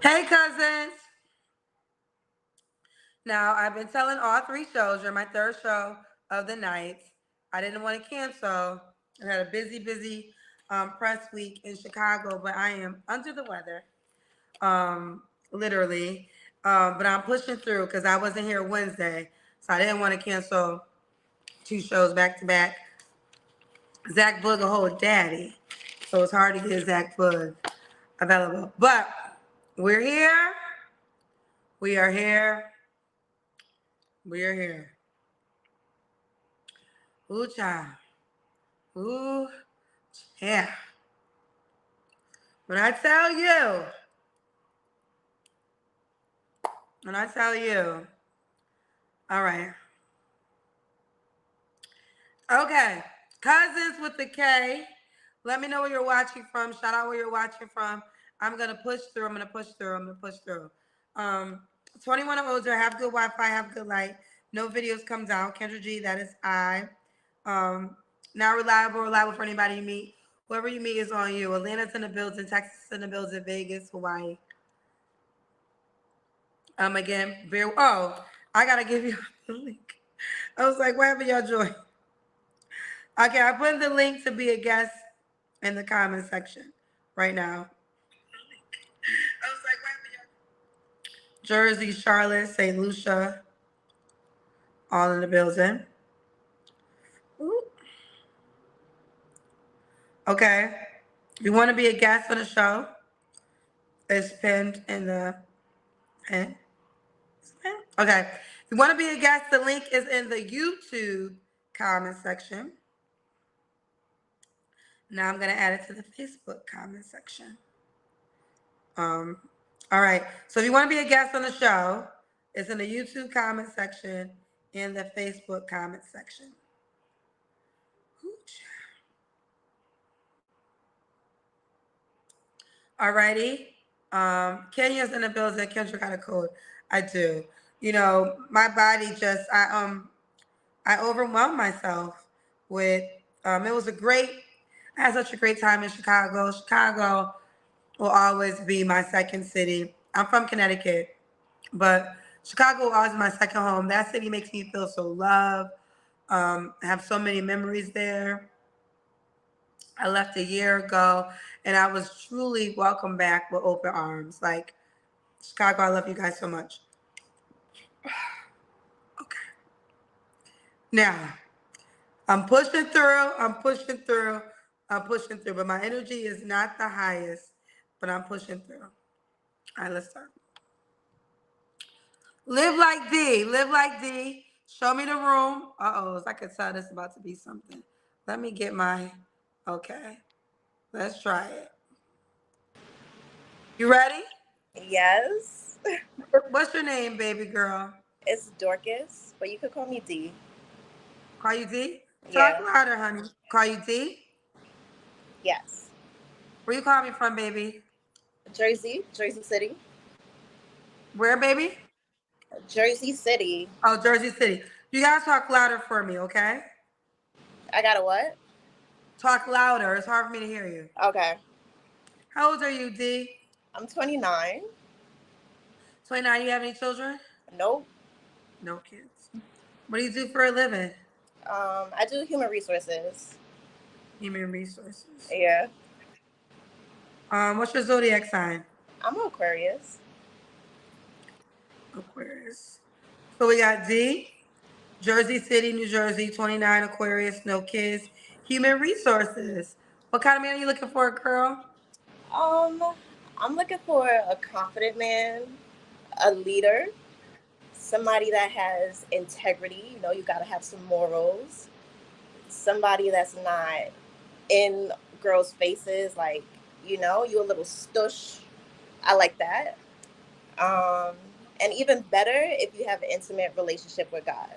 Hey, cousins. Now, I've been telling all three shows, you're my third show of the night. I didn't want to cancel. I had a busy press week in Chicago, but I am under the weather, literally. But I'm pushing through because I wasn't here Wednesday, so I didn't want to cancel two shows back to back. Zach Boog a whole daddy, so it's hard to get Zach Boog available. But we're here. We are here. We are here. Ooh, child. Ooh, yeah. When I tell you, when I tell you, all right. Okay. Cousins with the K. Let me know where you're watching from. Shout out where you're watching from. I'm gonna push through. I'm gonna push through. I'm gonna push through. Um, 21 or older, have good Wi-Fi, have good light. No videos comes out. Kendra G, that is I. Um, Not reliable for anybody you meet. Whoever you meet is on you. Atlanta's in the building, Texas in the building, Vegas, Hawaii. Again, I gotta give you the link. I was like, why haven't y'all joined? Okay, I put the link to be a guest in the comment section right now. I was like, why haven't y'all? Jersey, Charlotte, St. Lucia, all in the building. Ooh. Okay. If you want to be a guest on the show, it's pinned in the pin. Okay. If you want to be a guest, the link is in the YouTube comment section. Now I'm gonna add it to the Facebook comment section. Um, all right. So if you want to be a guest on the show, it's in the YouTube comment section and the Facebook comment section. Alrighty. Kenya's in the building. Kendra got a code. I do. You know, my body just I overwhelmed myself with it was a great I had such a great time in Chicago. Chicago will always be my second city. I'm from Connecticut, but Chicago will always be my second home. That city makes me feel so loved. I have so many memories there. I left a year ago and I was truly welcomed back with open arms. Like, Chicago, I love you guys so much. Okay. Now, I'm pushing through. I'm pushing through. I'm pushing through. But my energy is not the highest, but I'm pushing through. All right, let's start. Live like D. Live like D. Show me the room. I could tell this about to be something. Let me get my. Okay. Let's try it. You ready? Yes. What's your name, baby girl? It's Dorcas, but you could call me D. Call you D? Talk Yeah. louder, honey. Call you D? Yes. Where you call me from, baby? Jersey, Jersey City. Where, baby? Jersey City. Oh, Jersey City. You gotta talk louder for me, okay? I got a what? Talk louder. It's hard for me to hear you. Okay. How old are you, D? I'm 29. 29. You have any children? Nope. No kids. What do you do for a living? I do human resources. Human resources. Yeah. What's your zodiac sign? I'm an Aquarius. Aquarius. So we got D, Jersey City, New Jersey, 29, Aquarius, no kids. Human resources. What kind of man are you looking for, girl? Um, I'm looking for a confident man, a leader, somebody that has integrity. You know, you got to have some morals. Somebody that's not in girls' faces, like, you a little stush. I like that. Um, and even better if you have an intimate relationship with God.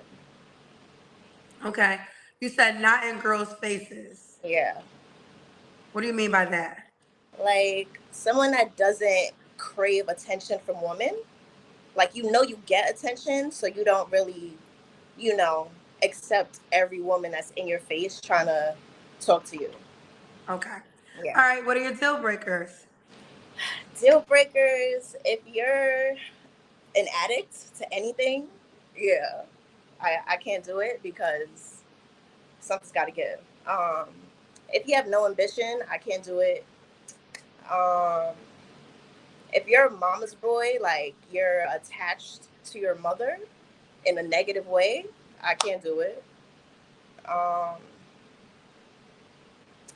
Okay. You said not in girls' faces. Yeah. What do you mean by that? Like someone that doesn't crave attention from women. Like, you get attention, so you don't really, you know, accept every woman that's in your face trying to talk to you. Okay. Yeah. All right. What are your deal breakers? Deal breakers, if you're an addict to anything, yeah, I can't do it because something's got to give. If you have no ambition, I can't do it. Um, if you're a mama's boy, like you're attached to your mother in a negative way, I can't do it. Um,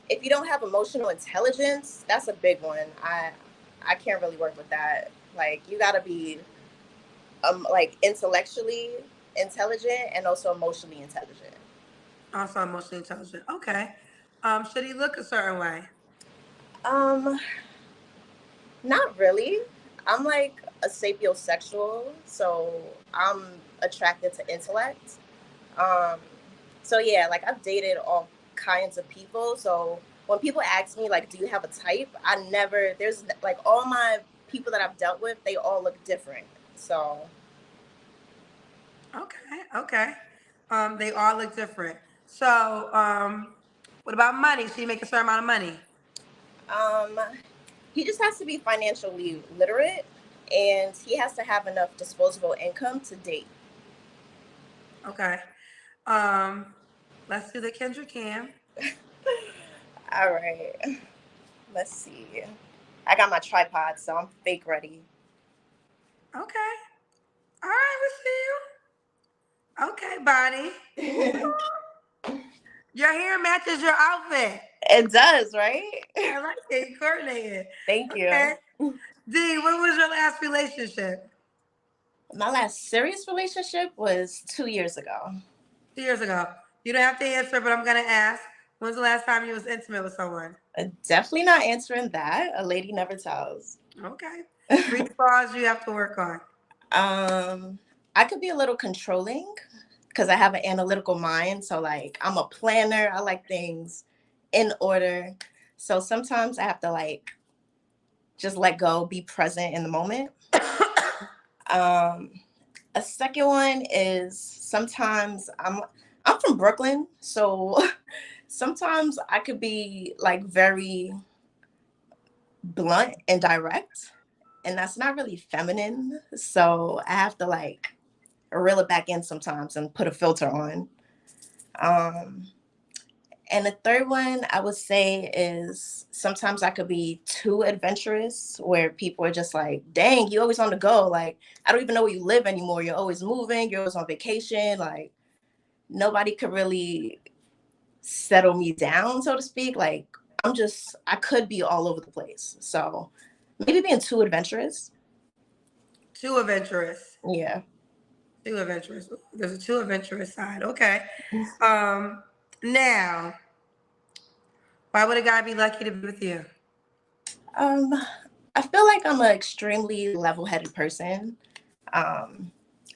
if you don't have emotional intelligence, that's a big one. I can't really work with that. Like you got to be like intellectually intelligent and also emotionally intelligent. Also emotionally intelligent. Okay. Should he look a certain way? Um, Not really. I'm like a sapiosexual, so I'm attracted to intellect. Um, so yeah, like I've dated all kinds of people. So when people ask me like, "Do you have a type?" I never. There's like all my people that I've dealt with, they all look different. So Okay. Okay. They all look different. So, what about money? Should he make a certain amount of money? um, he just has to be financially literate, and he has to have enough disposable income to date. Okay. Um, let's do the Kendra Cam. All right, let's see. I got my tripod, so I'm fake ready. Okay. All right, we see you. Okay, Bonnie. It Your hair matches your outfit. does, right? I like it. You coordinated. Thank Okay. you. D, what was your last relationship? My last serious relationship was 2 years ago. 2 years ago. You don't have to answer, but I'm gonna ask. When's the last time you was intimate with someone? Definitely not answering that. A lady never tells. Okay. Three flaws you have to work on. um, I could be a little controlling because I have an analytical mind. So, like, I'm a planner. I like things in order. So sometimes I have to like just let go, be present in the moment. Um, a second one is sometimes I'm from Brooklyn, so sometimes I could be like very blunt and direct, and that's not really feminine. So I have to like reel it back in sometimes and put a filter on. Um, and the third one I would say is sometimes I could be too adventurous where people are just like, dang, you always on the go. Like, I don't even know where you live anymore. You're always moving, you're always on vacation. Like, nobody could really settle me down, so to speak. Like, I could be all over the place. So maybe being too adventurous. Too adventurous. Yeah. Too adventurous. There's a too adventurous side. Okay. Um, now, why would a guy be lucky to be with you? Um, I feel like I'm an extremely level headed person. Um,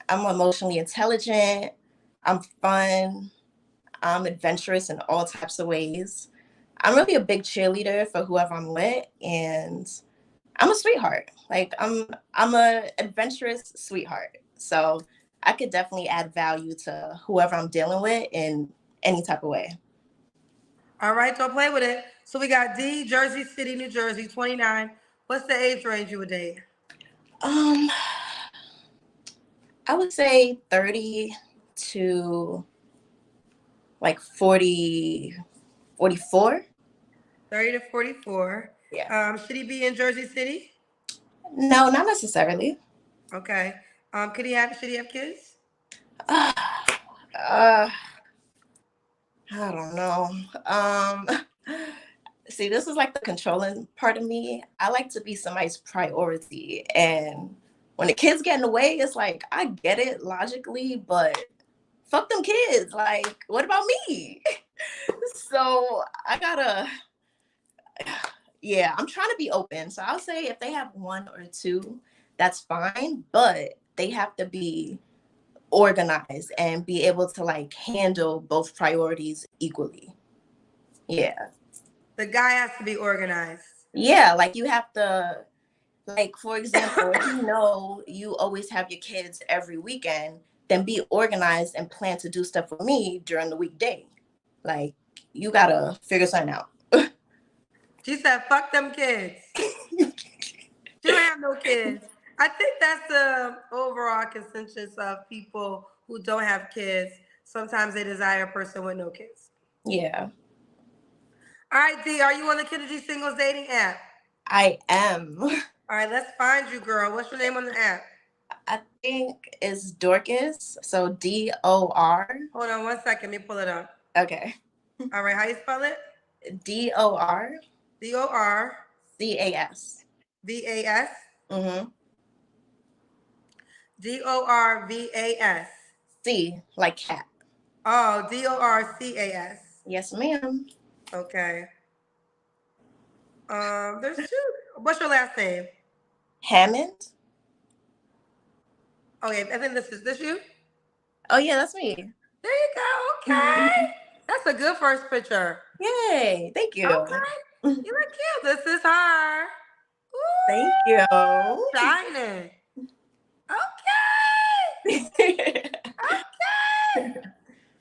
I'm emotionally intelligent. I'm fun. I'm adventurous in all types of ways. I'm really a big cheerleader for whoever I'm with, and I'm a sweetheart. Like I'm a adventurous sweetheart. So I could definitely add value to whoever I'm dealing with in any type of way. All right, don't play with it. So we got D, Jersey City, New Jersey, 29. What's the age range you would date? Um, I would say 30 to like 40, 44. 30 to 44. Yeah. Should he be in Jersey City? No, not necessarily. Okay. Should he have kids? Uh, uh, I don't know. See, this is like the controlling part of me. I like to be somebody's priority. And when the kids get in the way, it's like, I get it logically, but fuck them kids. Like, what about me? So I gotta, yeah, I'm trying to be open. So I'll say if they have one or two, that's fine, but they have to be organized and be able to like handle both priorities equally. Yeah. The guy has to be organized. Yeah, like you have to, like, for example, if you know you always have your kids every weekend, then be organized and plan to do stuff for me during the weekday. Like, you gotta figure something out. She said, fuck them kids. She don't have no kids. I think that's the overall consensus of people who don't have kids. Sometimes they desire a person with no kids. Yeah, All right, D, are you on the Kennedy Singles dating app? I am. All right, let's find you, girl. What's your name on the app? I think it's Dorcas. So DOR. Hold on 1 second. Let me pull it up. Okay. All right, how you spell it? DOR DORCAS. CAS. Mm-hmm. DORVAS. C like cat. Oh, DORCAS. Yes, ma'am. Okay. There's two. What's your last name? Hammond. Okay, I think this you. Oh yeah, that's me. There you go. Okay, that's a good first picture. Yay! Thank you. Okay, you look cute. This is her. Thank Ooh, you. shining. Okay. Okay.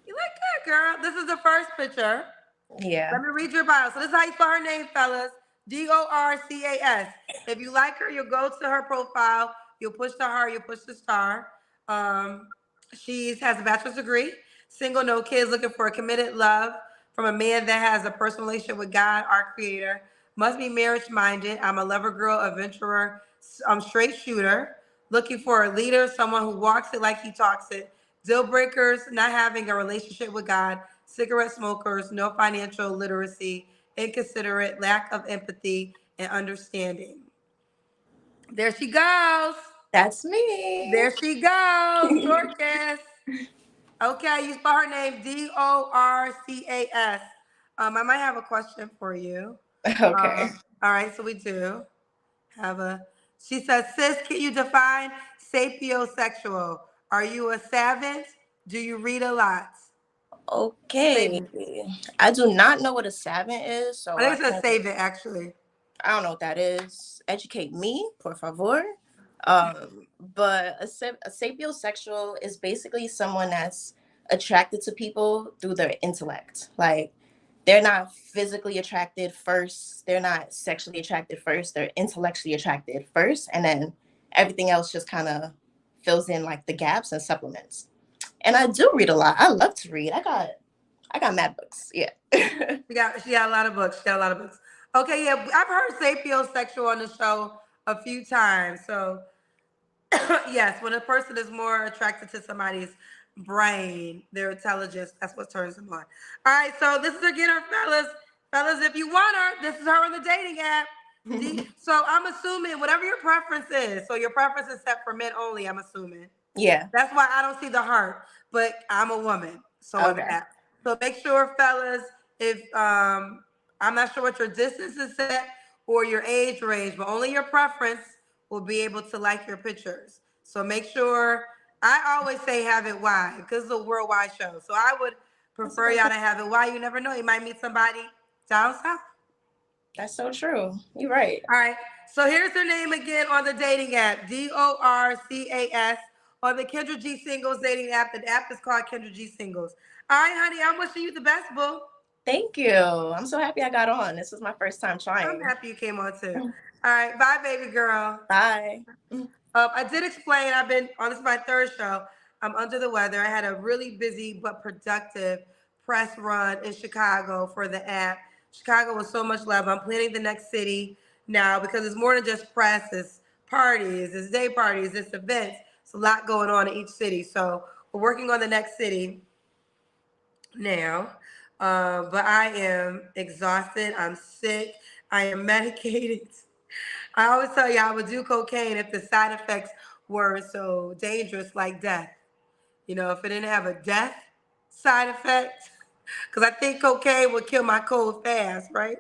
You look good, girl. This is the first picture. Yeah. Let me read your bio. So this is how you spell her name, fellas. DORCAS. If you like her, you'll go to her profile. You'll push the heart. You'll push the star. She has a bachelor's degree. Single, no kids, looking for a committed love from a man that has a personal relationship with God, our Creator. Must be marriage minded. I'm a lover girl, adventurer. I'm straight shooter. Looking for a leader, someone who walks it like he talks it. Deal breakers: not having a relationship with God, cigarette smokers, no financial literacy, inconsiderate, lack of empathy and understanding. There she goes. That's me. There she goes, Dorcas. Okay, you spell her name DORCAS. I might have a question for you. Okay. All right, so we do have a. She says, "Sis, can you define sapiosexual? Are you a savant? Do you read a lot?" Okay. Savant. I do not know what a savant is, I so think it says save it actually. I don't know what that is. Educate me, por favor. But a sapiosexual is basically someone that's attracted to people through their intellect. Like they're not physically attracted first. They're not sexually attracted first. They're intellectually attracted first, and then everything else just kind of fills in like the gaps and supplements. And I do read a lot. I love to read. I got mad books. Yeah. She got a lot of books. She got a lot of books. Okay, yeah, I've heard sapiosexual on the show a few times. So yes, when a person is more attracted to somebody's brain, their intelligence, that's what turns them on. All right, so this is again her fellas. Fellas, if you want her, this is her on the dating app. So I'm assuming whatever your preference is. So your preference is set for men only, I'm assuming. Yeah. That's why I don't see the heart, but I'm a woman. So Okay. so make sure, fellas, if I'm not sure what your distance is set or your age range, but only your preference will be able to like your pictures. So make sure. I always say have it wide because it's a worldwide show. So I would prefer y'all to have it wide. You never know, you might meet somebody down south. That's so true. You're right. All right. So here's her name again on the dating app, DORCAS, on the Kendra G Singles dating app. The app is called Kendra G Singles. All right, honey, I'm wishing you the best, boo. Thank you. I'm so happy I got on. This was my first time I'm trying. happy you came on too. All right, bye, baby girl. Bye. I did explain, I've been on this is my third show. I'm under the weather. I had a really busy but productive press run in Chicago for the app. Chicago was so much love. I'm planning the next city now because it's more than just press, it's parties, it's day parties, it's events. It's a lot going on in each city. So we're working on the next city now. But I am exhausted. I'm sick. I am medicated. I always tell you I would do cocaine if the side effects were so dangerous like death. You know, if it didn't have a death side effect, because I think cocaine would kill my cold fast, right?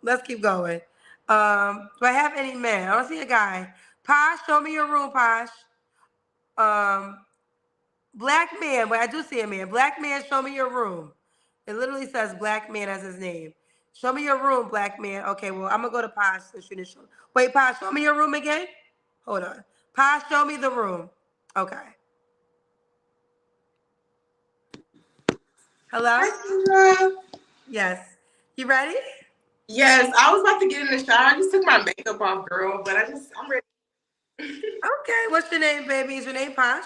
Let's keep going. Do I have any men? I don't see a guy. Posh, show me your room, Posh. Um, Black man, but I do see a man. Black man, show me your room. It literally says black man as his name. Show me your room, black man. Okay, well, I'm gonna go to Posh since you didn't show. Wait, Posh, show me your room again. Hold on. Posh, show me the room. Okay. Hello? Yes. You ready? Yes, I was about to get in the shower. I just took my makeup off, girl, but I'm ready. Okay, what's your name, baby? Is your name Posh?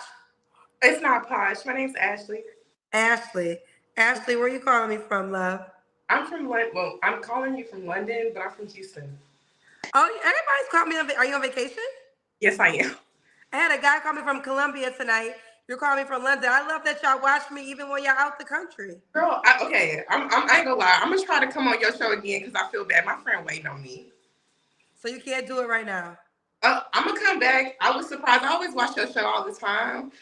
It's not Posh. My name's Ashley. Ashley. Ashley, where you calling me from, love? I'm from London. Well, I'm calling you from London, but I'm from Houston. Oh, everybody's called me are you on vacation? Yes, I am. I had a guy call me from Colombia tonight. You're calling me from London. I love that y'all watch me even when y'all out the country. Girl, okay, I ain't gonna lie. I'm gonna try to come on your show again because I feel bad. My friend waiting on me. So you can't do it right now. I'm gonna come back. I was surprised. I always watch your show all the time.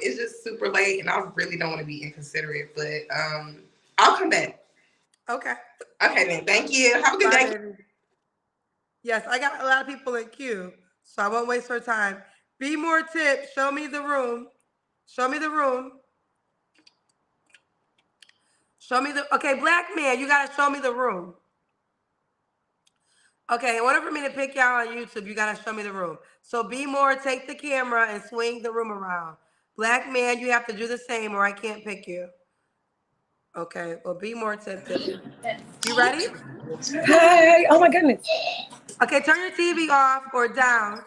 It's just super late, and I really don't want to be inconsiderate, but I'll come back. Okay. Okay, then. Thank you. Have a good Bye, day. baby. Yes, I got a lot of people in queue, so I won't waste her time. Be more tips. Show me the room. Show me the room. Show me the. Okay, black man, you gotta show me the room. Okay, in order for me to pick y'all on YouTube, you gotta show me the room. So be more, take the camera and swing the room around. Black man, you have to do the same or I can't pick you. Okay, well, be more tippy. You ready? Hi. Oh my goodness. Okay, turn your TV off or down.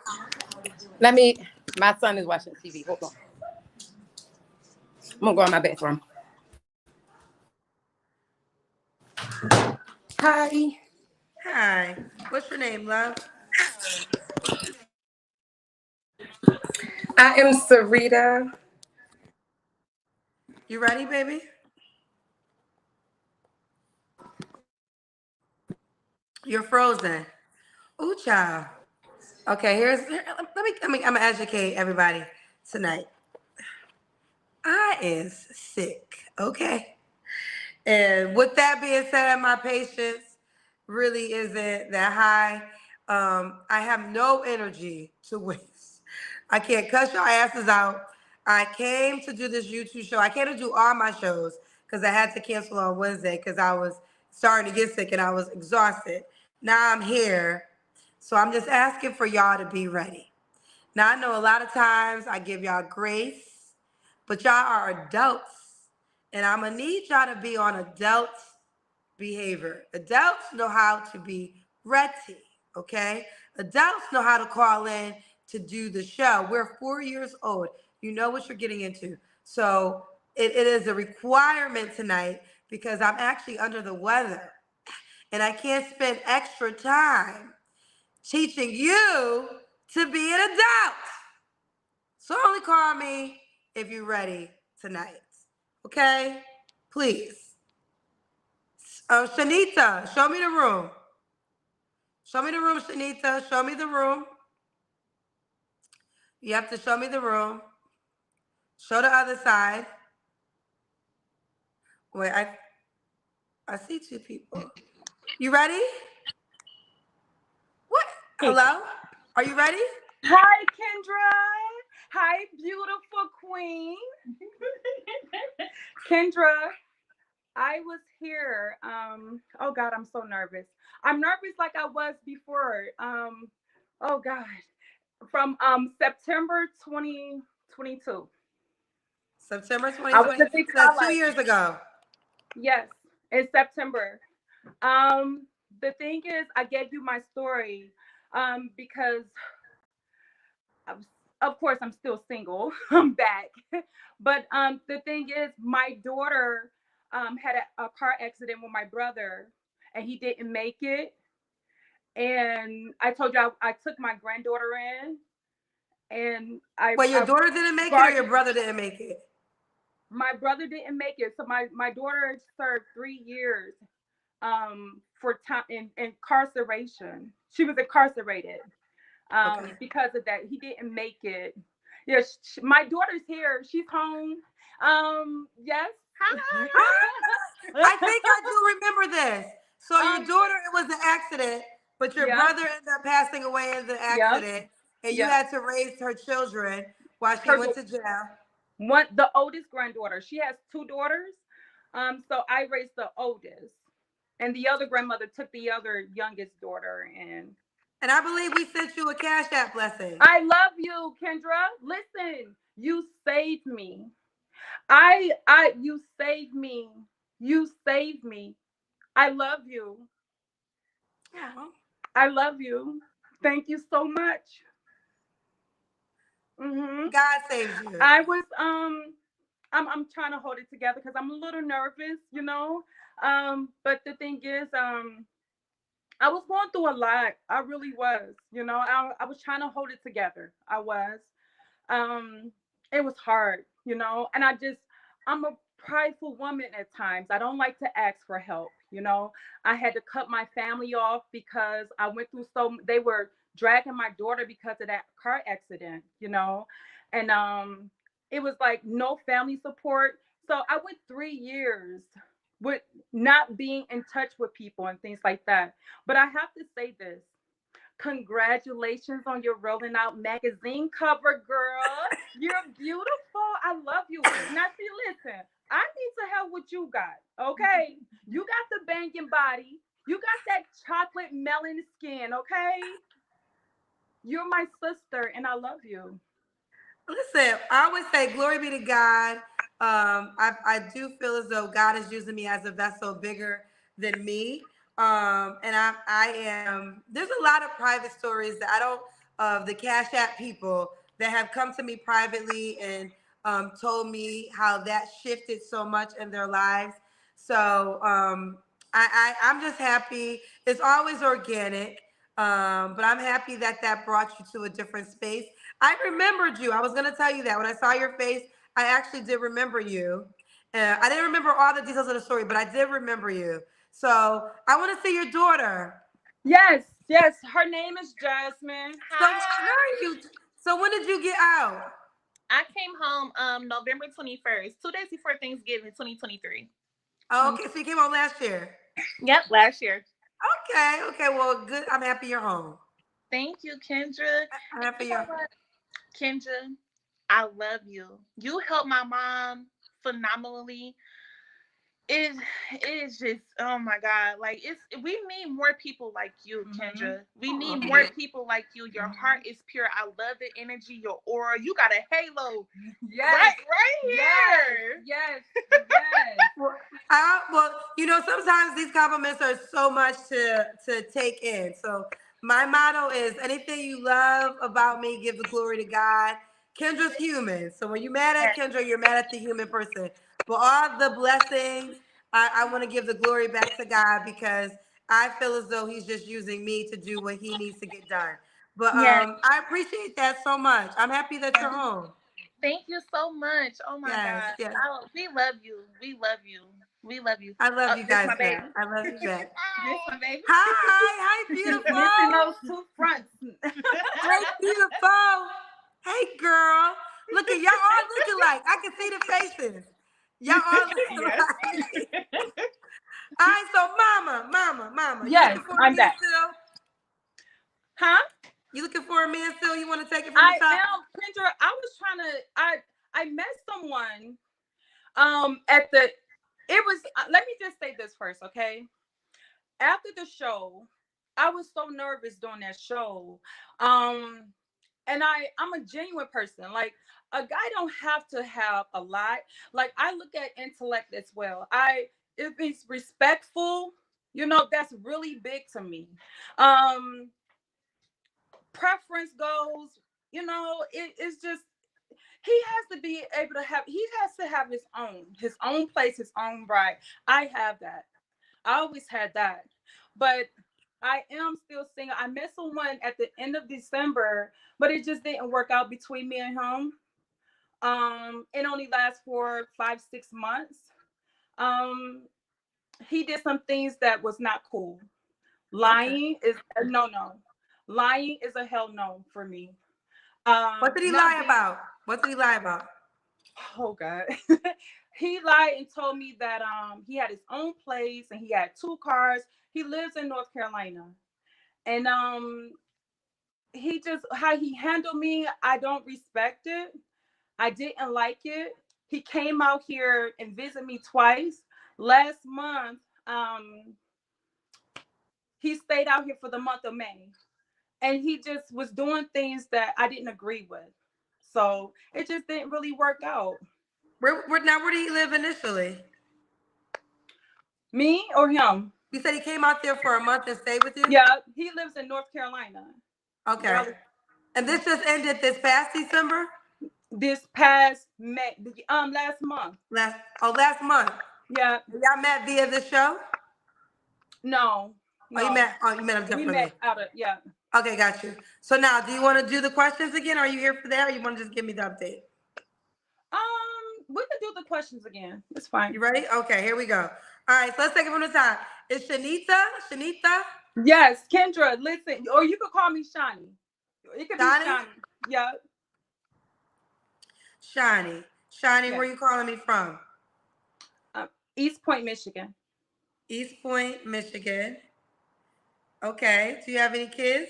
Let me. My son is watching TV. Hold on. I'm gonna go in my bathroom. Hi. Hi. What's your name, love? I am Serita. You ready, baby? You're frozen. Ooh, child. Okay, I'm gonna educate everybody tonight. I is sick, okay? And with that being said, my patience really isn't that high. I have no energy to waste. I can't cuss your asses out. I came to do this YouTube show. I came to do all my shows because I had to cancel on Wednesday because I was starting to get sick and I was exhausted. Now I'm here. So I'm just asking for y'all to be ready. Now I know a lot of times I give y'all grace, but y'all are adults. And I'm gonna need y'all to be on adult behavior. Adults know how to be ready, okay? Adults know how to call in to do the show. We're 4 years old. You know what you're getting into. So it is a requirement tonight because I'm actually under the weather and I can't spend extra time teaching you to be an adult. So only call me if you're ready tonight. Okay? Please. Shanita, show me the room. Show me the room, Shanita. Show me the room. You have to show me the room. Show the other side. Wait, I see two people. You ready? What? Hello? Are you ready? Hi, Kendra. Hi, beautiful queen. Kendra, I was here. Oh God, I'm so nervous. I'm nervous like I was before. Oh God. From September 2022. September I was 2020. a big So 2 highlight. years ago. Yes, in September. The thing is, I gave you my story because of course I'm still single. I'm back. But the thing is, my daughter had a car accident with my brother and he didn't make it. And I told you I took my granddaughter in and Well, your I daughter didn't make it or guarded. your brother didn't make it? My brother didn't make it. So my daughter served 3 years for time in incarceration. She was incarcerated Okay. because of that. He didn't make it. Yeah, my daughter's here. She's home. Yes. I think I do remember this. So your um, daughter, it was an accident, but your yep, brother ended up passing away in the yep, accident, and you yep. had to raise her children while she Her went to jail. the oldest granddaughter. She has two daughters. So I raised the oldest, and the other grandmother took the other youngest daughter. And And I believe we sent you a Cash App blessing. I love you, Kendra. Listen, you saved me. You saved me. You saved me. I love you. Aw. I love you. Thank you so much. God saves you. I was I'm trying to hold it together because I'm a little nervous, you know. But the thing is, I was going through a lot. I really was, you know. I was trying to hold it together. I was. Um, it was hard, you know, and I'm a prideful woman at times. I don't like to ask for help, you know. I had to cut my family off because I went through they were dragging my daughter because of that car accident, you know, and it was like no family support. So I went 3 years with not being in touch with people and things like that. But I have to say this. Congratulations on your Rolling Out magazine cover, girl. You're beautiful. I love you. Now, see, listen, I need to have what you got, okay? You got the banging body. You got that chocolate melon skin, okay? You're my sister, and I love you. Listen, I always say, glory be to God. I do feel as though God is using me as a vessel bigger than me. And I am, there's a lot of private stories that I don't, of the Cash App people that have come to me privately and told me how that shifted so much in their lives. So I'm just happy. It's always organic. But I'm happy that that brought you to a different space. I remembered you. I was going to tell you that when I saw your face, I actually did remember you. I didn't remember all the details of the story, but I did remember you. So I want to see your daughter. Yes, yes. Her name is Jasmine. So Hi. where are you? So when did you get out? I came home November 21st, 2 days before Thanksgiving 2023. Oh, okay. So you came out last year. Yep, last year. Okay. Okay. Well, good. I'm happy you're home. Thank you, Kendra. I'm And happy you know you're. what, Kendra? I love you. You helped my mom phenomenally. It is just, oh my God, like we need more people like you, Kendra. We need more people like you. Your heart is pure. I love the energy, your aura. You got a halo. Yes, Right here. yes, yes. Well, sometimes these compliments are so much to take in. So my motto is anything you love about me, give the glory to God. Kendra's human. So when you're mad at Yes. Kendra, you're mad at the human person. But all the blessings, I want to give the glory back to God because I feel as though he's just using me to do what he needs to get done. But Yes. I appreciate that so much. I'm happy that you're home. Thank you so much. Oh my Yes, God. yes. We love you. We love you. We love you. I love you This guys my baby. back. I love you back. This one, baby. Hi, beautiful. Missing those two fronts. Hey, beautiful. Hey, girl. Look at y'all all looking like. I can see the faces. Y'all all looking Yes. like. All right, so mama. You Yes, looking for a I'm man back. still? Huh? You looking for a man still? You want to take it from the I top? am, Kendra. I was trying to. I met someone. At the. It was. Let me just say this first, okay? After the show, I was so nervous doing that show. Um, and I'm a genuine person. Like a guy don't have to have a lot. Like I look at intellect as well. If he's respectful, that's really big to me. Um, preference goes, it's just he has to be able to have he has to have his own place, his own right. I have that. I always had that. But I am still single. I met someone at the end of December, but it just didn't work out between me and him. It only lasts for 5, 6 months. Um, he did some things that was not cool. Okay. Lying is a no. Lying is a hell no for me. What did he Not lie being about? What did he lie about? Oh God. He lied and told me that he had his own place and he had 2 cars. He lives in North Carolina. And he just how he handled me, I don't respect it. I didn't like it. He came out here and visited me twice. Last month, he stayed out here for the month of May. And he just was doing things that I didn't agree with. So it just didn't really work out. Where did he live initially? Me or him? You said he came out there for a month and stayed with you? Yeah, he lives in North Carolina. Okay. Raleigh. And this just ended this past December? This past May, last month. Last month. Yeah. Y'all met via the show? No. Oh, you met him We differently. met out of Okay, got you. So now, do you want to do the questions again? Are you here for that, or you want to just give me the update? We can do the questions again. It's fine. You ready? Okay, here we go. All right, so let's take it from the top. Is Shanita? Yes, Kendra, listen, or you could call me Shani. It could be Shani? Shani. Yeah. Shani, Yeah. where you calling me from? East Point, Michigan. East Point, Michigan. Okay. Do you have any kids?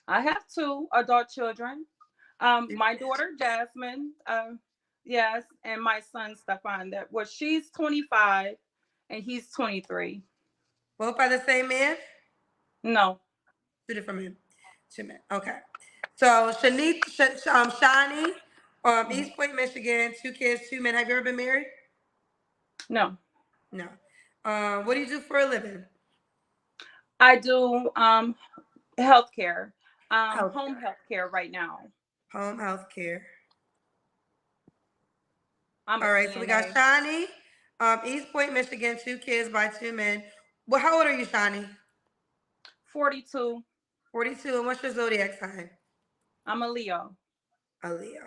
I have 2 adult children. My daughter Jasmine, yes, and my son Stefan. She's 25 and he's 23. Both by the same man? No, 2 different men. 2 men. Okay. So Shani, East Point, Michigan, 2 kids, 2 men. Have you ever been married? no. No. What do you do for a living? I do healthcare, Health. home healthcare right now. Home health care. I'm a All right, so we got CNA. Shani, East Point, Michigan, 2 kids by 2 men. Well, how old are you, Shani? 42. 42. And what's your zodiac sign? I'm a Leo. A Leo.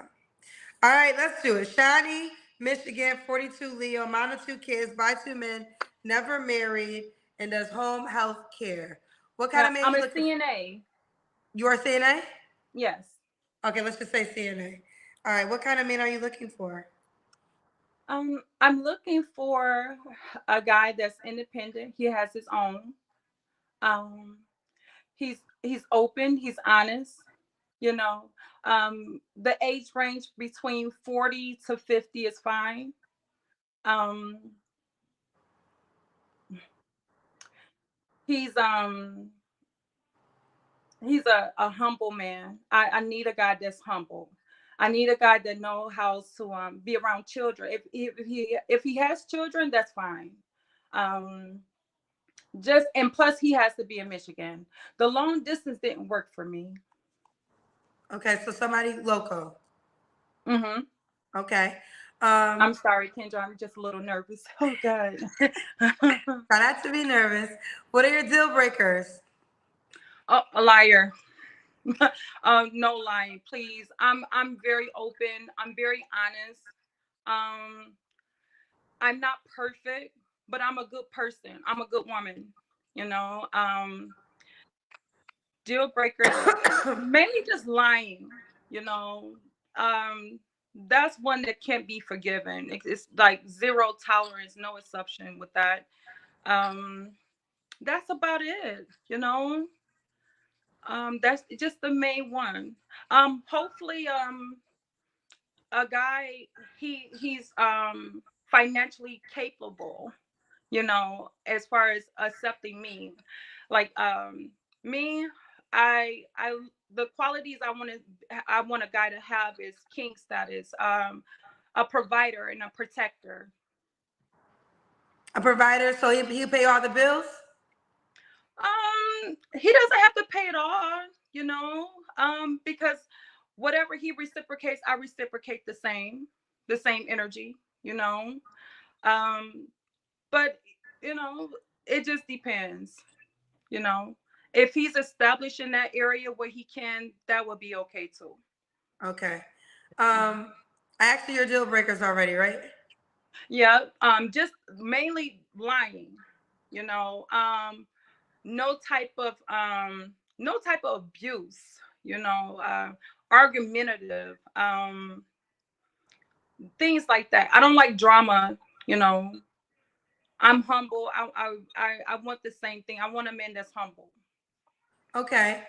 All right, let's do it. Shani, Michigan, 42, Leo, mom of 2 kids by 2 men, never married, and does home health care. What kind Yeah, of man I'm you a looking for? CNA. You are CNA? Yes. Okay, let's just say CNA. All right, what kind of man are you looking for? I'm looking for a guy that's independent. He has his own. Um, he's open. He's honest. You know, the age range between 40 to 50 is fine. Um, he's um he's a humble man. I need a guy that's humble. I need a guy that know how to be around children. If he has children, that's fine. Um, just and plus he has to be in Michigan. The long distance didn't work for me. Okay, so somebody local. Mm-hmm. Okay. I'm sorry, Kendra. I'm just a little nervous. Oh God. Try not to be nervous. What are your deal breakers? Oh, a liar. No lying, please. I'm very open. I'm very honest. Um, I'm not perfect, but I'm a good person. I'm a good woman. You know. Deal breakers, mainly just lying. You know. That's one that can't be forgiven. It's like zero tolerance, no exception with that. Um, that's about it. You know. That's just the main one. Hopefully, a guy he's financially capable, you know, as far as accepting me. Like me, I the qualities I want a guy to have is king status, a provider and a protector. A provider, so he pay all the bills? He doesn't have to pay it all, you know, because whatever he reciprocates, I reciprocate the same energy, you know. Um, but you know, it just depends, you know. If he's established in that area where he can, that would be okay too. Okay. I asked you your deal breakers already, right? Yeah, just mainly lying, you know. No type of abuse, you know, argumentative, things like that. I don't like drama, you know. I'm humble. I want the same thing. I want a man that's humble. Okay.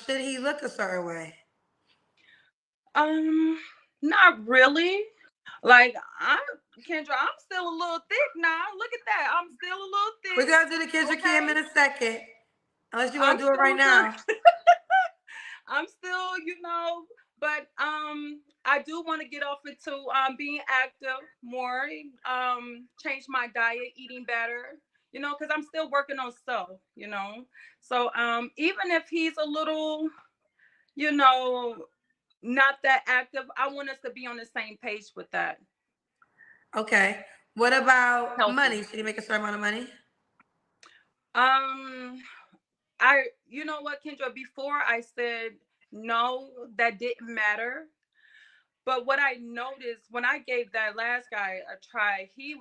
Should he look a certain way? um Not really. Like I Kendra, I'm still a little thick now. Look at that. I'm still a little We're thick. gonna do the Kendra Cam Okay. in a second. Unless you want I'm to do it right still now. good. I'm still, you know, but I do want to get off into being active more, change my diet, eating better, you know, because I'm still working on self, you know. So even if he's a little, you know, not that active, I want us to be on the same page with that. Okay. What about Healthy. money? Should you make a certain amount of money? Um, you know what, Kendra, before I said no, that didn't matter. But what I noticed when I gave that last guy a try, he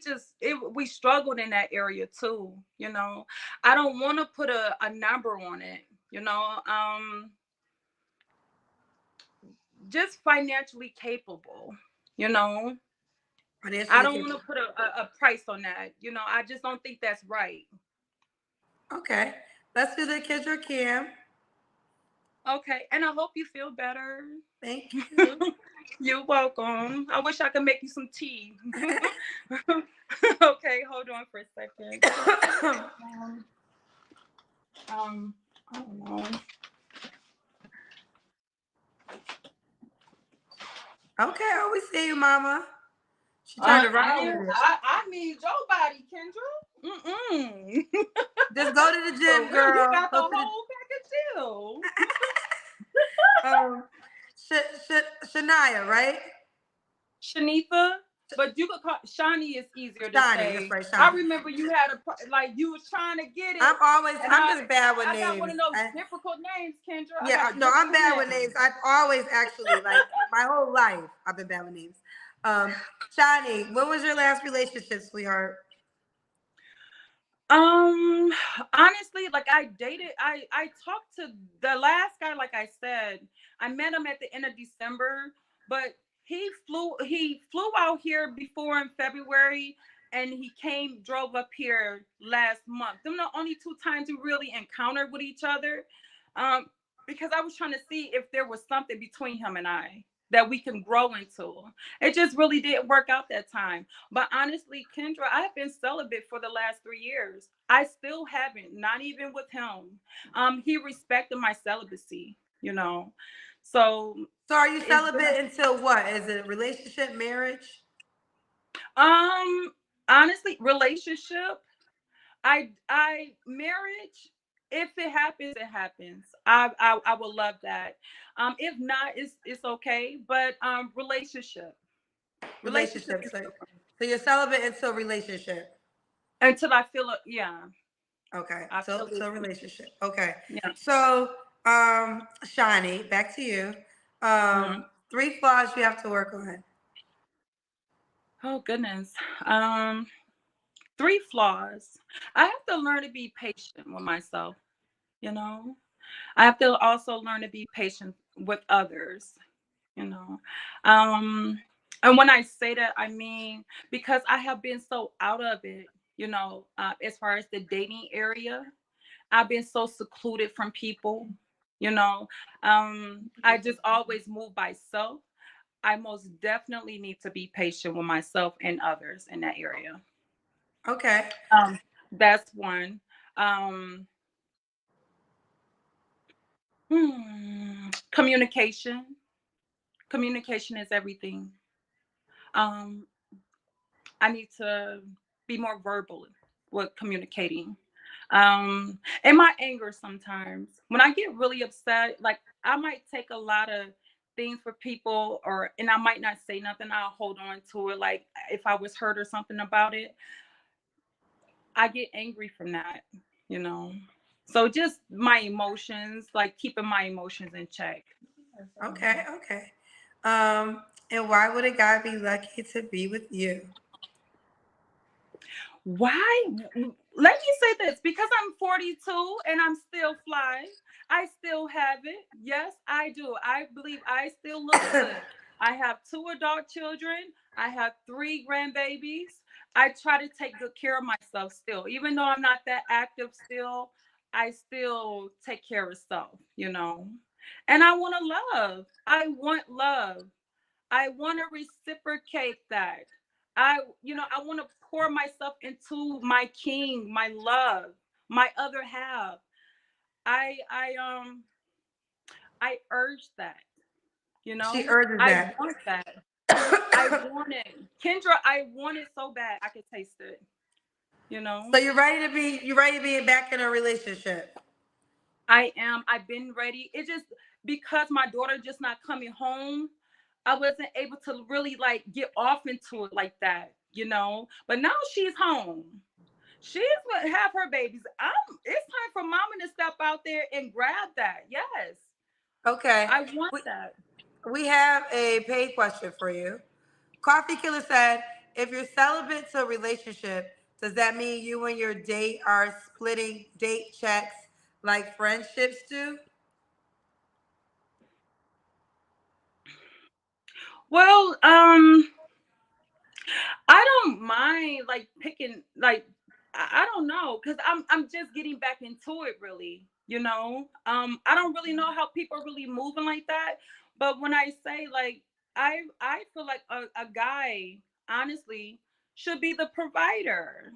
just we struggled in that area too, you know. I don't want to put a number on it, you know. Just financially capable, you know. I Financially don't want capable. to put a price on that, you know. I just don't think that's right. Okay. Let's do the Kendra Cam. Okay, and I hope you feel better. Thank you. You're welcome. I wish I could make you some tea. Okay, hold on for a second. Um, I don't know. Okay, I always see you, Mama. She trying to ride with it. I need your body, Kendra. Mm-mm. Just go to the For gym, real, you girl. got the Go to whole package deal. the Shania, right? Shanitha, but you could call Shani is easier to Shani, that's say. right, I Shani. remember you had like you was trying to get I'm it, always, and I'm just bad with I got one names. of those difficult names, Kendra. I Yeah, got no, I'm difficult bad with names. names. I've always actually, like, my whole life, I've been bad with names. Um, Shani, when was your last relationship, sweetheart? Um, honestly, like I talked to the last guy, like I said, I met him at the end of December, but he flew out here before in February, and he drove up here last month. Them the only two times we really encountered with each other. Um, because I was trying to see if there was something between him and I that we can grow into. It just really didn't work out that time. But honestly, Kendra, I've been celibate for the last 3 years. I still haven't, not even with him. He respected my celibacy, you know. So So are you it's been celibate until what? Is it relationship, marriage? honestly, relationship. I marriage. If it happens, it happens. I would love that. If not, it's okay. But relationship Relationship. is So, good for me. so you're celibate until relationship. Until I feel it, yeah. Okay. I So feel it. relationship. Okay. Yeah. So Shani, back to you. Mhm. 3 flaws you have to work on. Oh goodness. Um, 3 flaws. I have to learn to be patient with myself. You know, I have to also learn to be patient with others. You know, um, and when I say that, I mean because I have been so out of it. You know, as far as the dating area, I've been so secluded from people. You know, I just always move by self. I most definitely need to be patient with myself and others in that area. Okay. Um, that's one. Um, communication. Communication is everything. Um, I need to be more verbal with communicating. And my anger sometimes. When I get really upset, like I might take a lot of things for people or and I might not say nothing. I'll hold on to it like if I was hurt or something about it. I get angry from that, you know. So just my emotions, like keeping my emotions in check. Okay. Okay. And why would a guy be lucky to be with you? Why? Let me say this because I'm 42 and I'm still fly. I still have it. Yes, I do. I believe I still look good. I have 2 adult children. I have 3 grandbabies. I try to take good care of myself still. Even though I'm not that active still, I still take care of self, you know. And I want to love. I want love. I want to reciprocate that. I want to pour myself into my king, my love, my other half. I I um I urge that, you She know? urges I that. want that. I want it. Kendra, I want it so bad I could taste it. You know, So you ready to be back in a relationship? I am. I've been ready. It just because my daughter just not coming home, I wasn't able to really like get off into it like that, you know. But now she's home. She's gonna have her babies. It's time for mama to step out there and grab that. Yes. Okay. I want We, that. we have a paid question for you. Coffee Killer said, if you're celibate to a relationship, does that mean you and your date are splitting date checks like friendships do? Well, I don't mind like picking like I don't know because I'm just getting back into it really, you know. I don't really know how people are really moving like that, but when I say like I feel like a guy honestly should be the provider.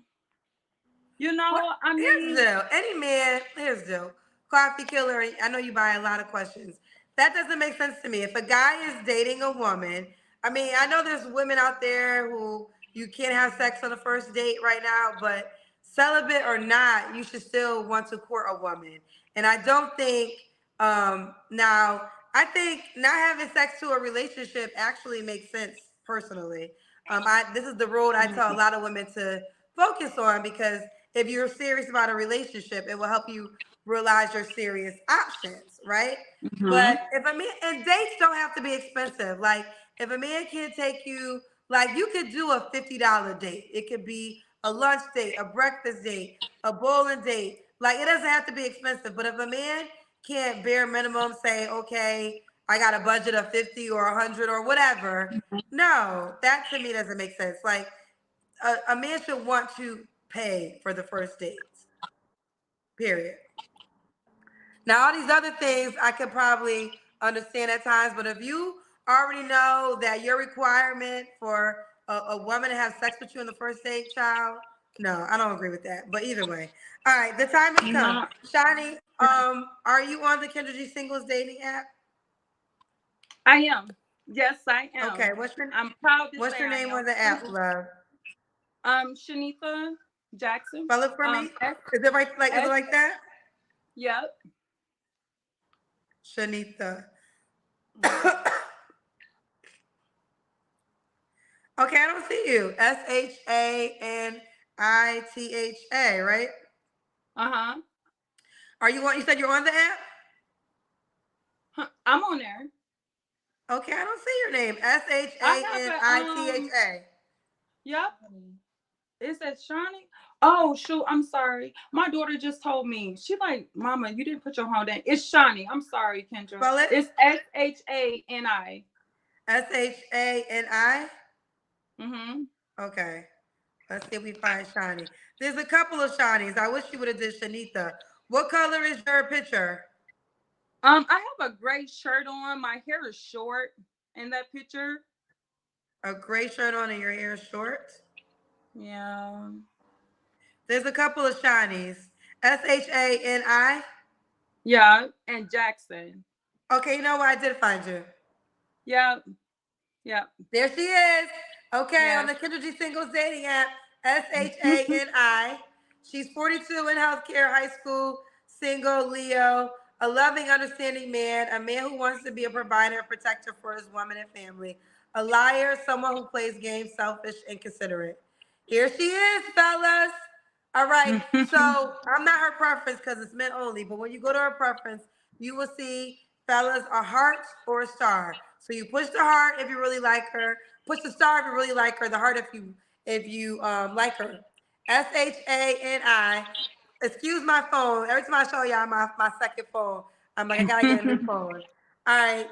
You What? know, I Here's the mean, deal. Any man, here's the deal. Coffee Killer, I know you buy a lot of questions. That doesn't make sense to me. If a guy is dating a woman, I mean, I know there's women out there who you can't have sex on the first date right now, but celibate or not, you should still want to court a woman. And I don't think, now, I think not having sex to a relationship actually makes sense personally. This is the road I tell a lot of women to focus on because if you're serious about a relationship, it will help you realize your serious options, right? mhm. But if a man and dates don't have to be expensive. Like if a man can't take you, like you could do a $50 date. It could be a lunch date, a breakfast date, a bowling date. Like it doesn't have to be expensive. But if a man can't bare minimum say, okay, I got a budget of 50 or 100 or whatever, no, that to me doesn't make sense. Like a man should want to pay for the first dates. Period. Now, all these other things I could probably understand at times, but if you already know that your requirement for a woman to have sex with you on the first date, child, no, I don't agree with that. But either way, all right, the time has come. No, Shani, are you on the Kendra G Singles dating app? I am. Yes, I Okay, am. I'm proud to what's say your I name on am. the app, love? Shanitha Jackson. Spell it for me. S Is it right? Like, is it S. like that? Yep. Shanitha. Mhm. Okay, I don't see you. Shanitha, right? Uh-huh. Are you on? You said you're on the app. I'm on there. Okay, I don't see your name. S H I A have N a I T H A. yep. It says Shawnee. Oh shoot, I'm sorry. My daughter just told me. She like, Mama, you didn't put your home down. It's Shawnee. I'm sorry, Kendra. Spell it. It's Shani. Shani. Mm-hmm. Okay, let's see if we find Shani. There's a couple of Shanies. I wish you would have did Shanita. What color is your picture? I have a gray shirt on. My hair is short in that picture. A gray shirt on and your hair is short. Yeah. There's a couple of Shanies. Shani. Yeah. And Jackson. Okay, you know what? I did find you. Yep. Yep. There she is. Okay, on Yeah. the Kendra G Singles dating app, Shani. She's 42 in healthcare, high school, single, Leo, a loving, understanding man, a man who wants to be a provider and protector for his woman and family, a liar, someone who plays games, selfish, and considerate. Here she is, fellas. All right, so I'm not her preference because it's men only, but when you go to her preference, you will see fellas a heart or a star. So you push the heart if you really like her, push the star if you really like her, the heart if you like her. Shani. Excuse my phone. Every time I show y'all my second phone, I'm like, I gotta get a new phone. All right.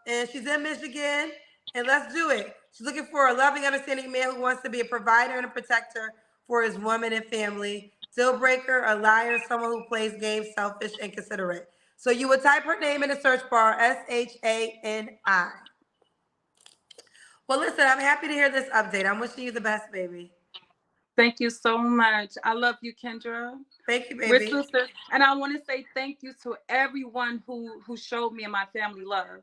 And she's in Michigan, and let's do it. She's looking for a loving, understanding man who wants to be a provider and a protector for his woman and family. Deal breaker, a liar, someone who plays games, selfish, and considerate. So you would type her name in the search bar, Shani. Well, listen, I'm happy to hear this update. I'm wishing you the best, baby. Thank you so much. I love you, Kendra. Thank you, We're baby. sisters. And I want to say thank you to everyone who showed me and my family love.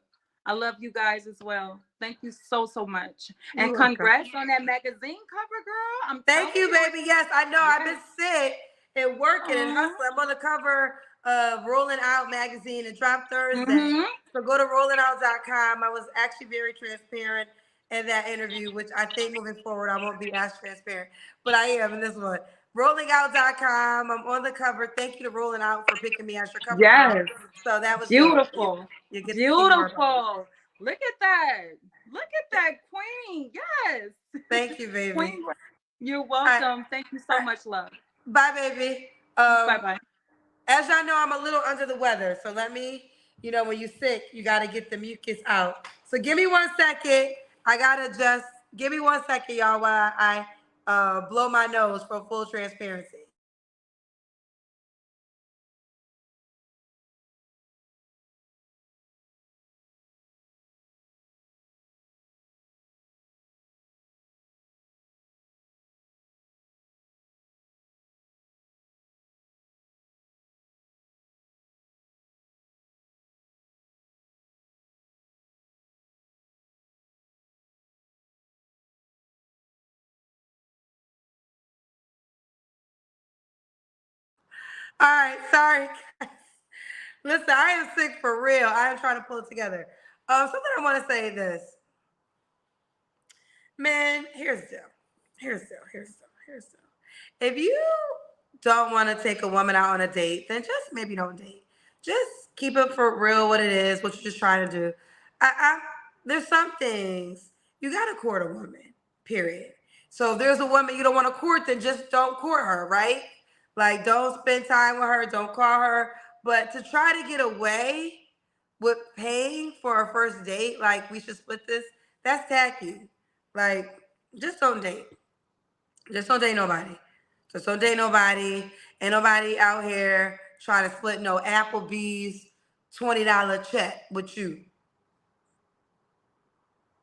I love you guys as well. Thank you so much. And You're welcome. congrats on that magazine cover, girl. I'm Thank you, telling baby. Yes, I know. I've Yes. been sick and working and Aw. hustling. I'm on the cover of Rolling Out magazine. It dropped Thursday. Mhm. So go to rollingout.com. I was actually very transparent in that interview, which I think moving forward I won't be as transparent, but I am in this one. Rollingout.com. I'm on the cover. Thank you to Rolling Out for picking me as your cover girl. Yes. So that was dope. Beautiful. You get to see more about it. Beautiful. Look at that. Look at that queen. Yes. Thank you, baby. Queen. You're right. welcome. Thank you so much, love. Bye, baby. Bye-bye. As y'all know, I'm a little under the weather. So let me, when you're sick, you got to get the mucus out. So give me 1 second. I got to just, give me 1 second, y'all, while I blow my nose for full transparency. All right, sorry. Listen, I am sick for real. I am trying to pull it together. Something I want to say this. Man, here's the deal. Here's the deal. If you don't want to take a woman out on a date, then just maybe don't date. Just keep it for real what it is, what you're just trying to do. There's some things you gotta court a woman, period. So if there's a woman you don't want to court, then just don't court her, right? Like don't spend time with her, don't call her. But to try to get away with paying for a first date, like we should split this, that's tacky. Like, just don't date. Just don't date nobody. Just don't date nobody. Ain't nobody out here trying to split no Applebee's $20 check with you.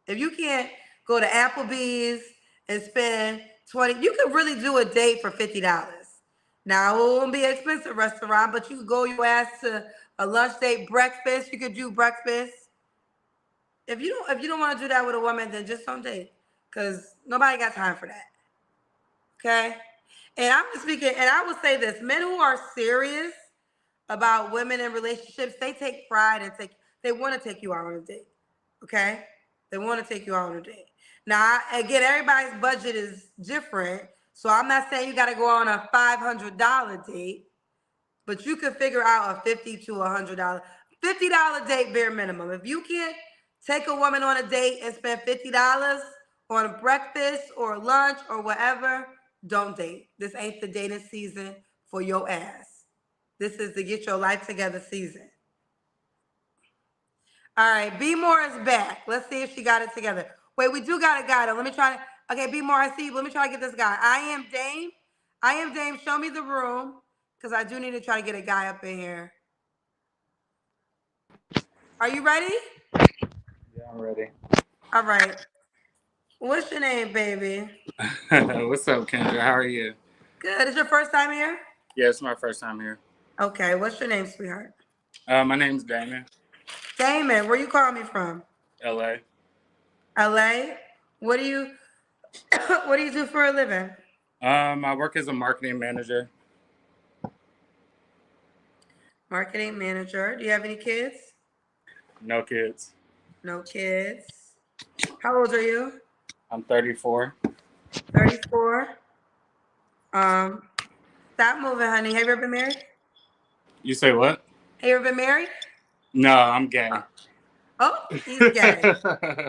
If you can't go to Applebee's and spend 20, you could really do a date for $50. Now it won't be an expensive restaurant, but you could go your ass to a lunch date, breakfast. You could do breakfast. If you don't want to do that with a woman, then just don't date. Cause nobody got time for that. Okay? And I'm just speaking, and I will say this: men who are serious about women in relationships, they take pride and they want to take you out on a date. Okay? They want to take you out on a date. Now, again, everybody's budget is different. So I'm not saying you got to go on a $500 date, but you could figure out a $50 to $100 date bare minimum. If you can't take a woman on a date and spend $50 on a breakfast or lunch or whatever, don't date. This ain't the dating season for your ass. This is the get your life together season. All right, B More is back. Let's see if she got it together. Wait, we do got a guy though. Let me try to, okay, B More, I see you. Let me try to get this guy. I am Dame. Show me the room because I do need to try to get a guy up in here. Are you ready? Yeah, I'm ready. All right. What's your name, baby? What's up, Kendra? How are you? Good. Is your first time here? Yeah, it's my first time here. Okay. What's your name, sweetheart? My name's Damon. Damon, where you calling me from? LA. LA? What do you what do you do for a living? I work as a marketing manager. Marketing manager. Do you have any kids? No kids. No kids. How old are you? I'm 34. 34. Stop moving, honey. Have you ever been married? You say what? Have you ever been married? No, I'm gay. Oh, he's gay.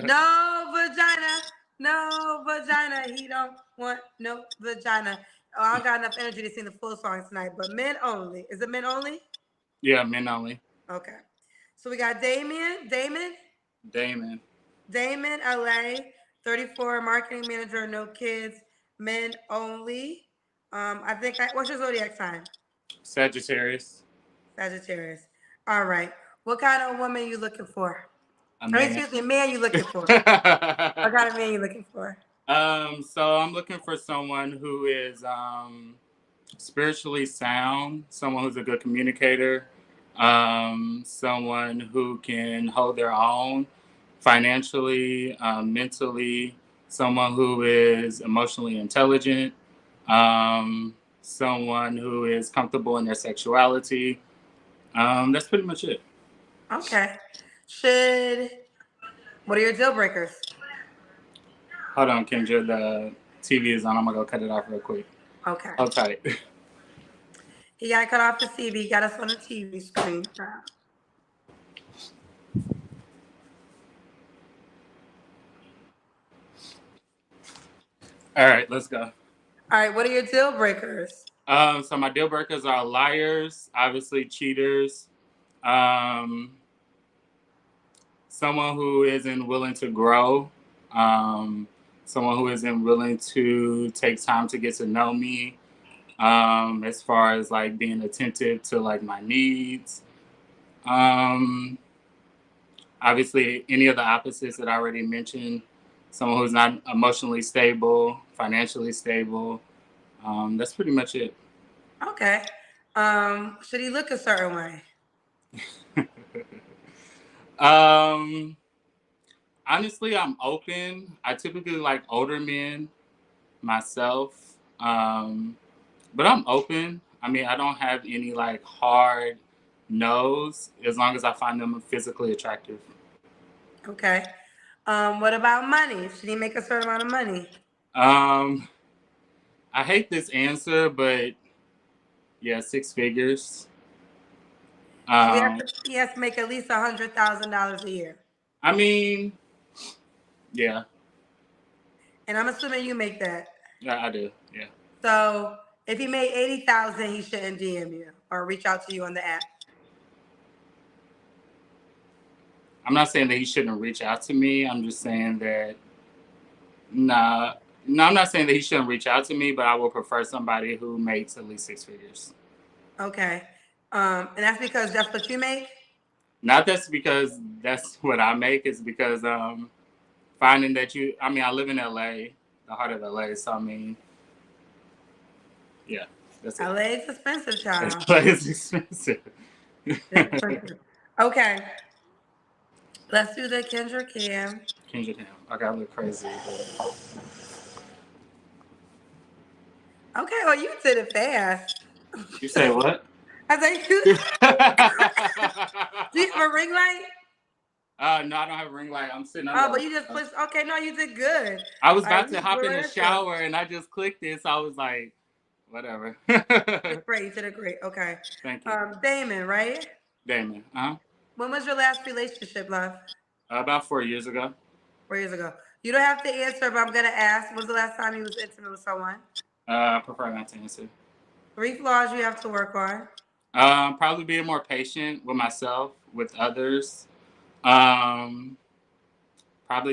No vagina. No vagina. He don't want no vagina. Oh, I don't got enough energy to sing the full song tonight, but men only. Is it men only? Yeah, men only. Okay. So we got Damon, LA, 34, marketing manager, no kids, men only. What's your zodiac sign? Sagittarius. All right. What kind of woman you looking for? Man you looking for? What kind of man you looking for? So I'm looking for someone who is spiritually sound, someone who's a good communicator, someone who can hold their own, financially, mentally, someone who is emotionally intelligent, someone who is comfortable in their sexuality. That's pretty much it. Okay. What are your deal breakers? Hold on, Kendra. The TV is on. I'm gonna go cut it off real quick. Okay. Hold tight. He got to cut off the TV. He got us on the TV screen. All right, let's go. All right. What are your deal breakers? So my deal breakers are liars, obviously cheaters, someone who isn't willing to grow, someone who isn't willing to take time to get to know me, as far as like being attentive to like my needs. Obviously, any of the opposites that I already mentioned, someone who's not emotionally stable, financially stable. That's pretty much it. Okay. Should he look a certain way? Honestly, I'm open. I typically like older men myself, but I'm open. I mean, I don't have any like hard no's as long as I find them physically attractive. Okay. What about money? Should he make a certain amount of money? Um, I hate this answer, but yeah, 6 figures. So Um, he has to make at least $100,000 a year. I mean, yeah, And I'm assuming you make that. yeah, I do. Yeah. So if he made 80,000, he shouldn't DM you or reach out to you on the app. I'm not saying that he shouldn't reach out to me. I'm just saying that nah, no, I'm not saying that he shouldn't reach out to me, but I will prefer somebody who makes at least 6 figures. Okay. And that's because that's what you make? Not that's because that's what I make. It's because finding that I mean, I live in LA, the heart of LA. So I mean, yeah, that's it. LA is expensive, child. LA is expensive. Okay. Let's do the Kendra Cam. Kendra, damn, I gotta look crazy. But... Okay, well, you did it fast. You say what? I think you. Do you have a ring light? No, I don't have a ring light. I'm sitting on. Oh, but you just pushed. Okay, no, you did good. I was All right, about to hop in the shower and I just clicked it, so I was like, whatever. It's great. You did it great. Okay. Thank you. Damon, right? Damon. When was your last relationship, love? About 4 years ago. 4 years ago. You don't have to answer, but I'm gonna ask. When was the last time you was intimate with someone? I prefer not to answer. 3 flaws you have to work on. Probably being more patient with myself, with others. Probably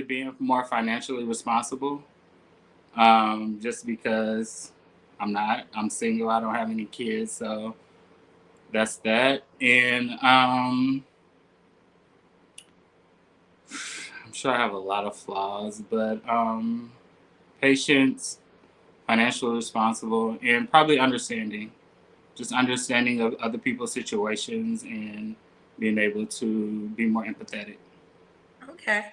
being more financially responsible. Just because I'm single, I don't have any kids, so that's that. And I'm sure I have a lot of flaws, but patience, financially responsible, and probably understanding. Just understanding of other people's situations and being able to be more empathetic. Okay.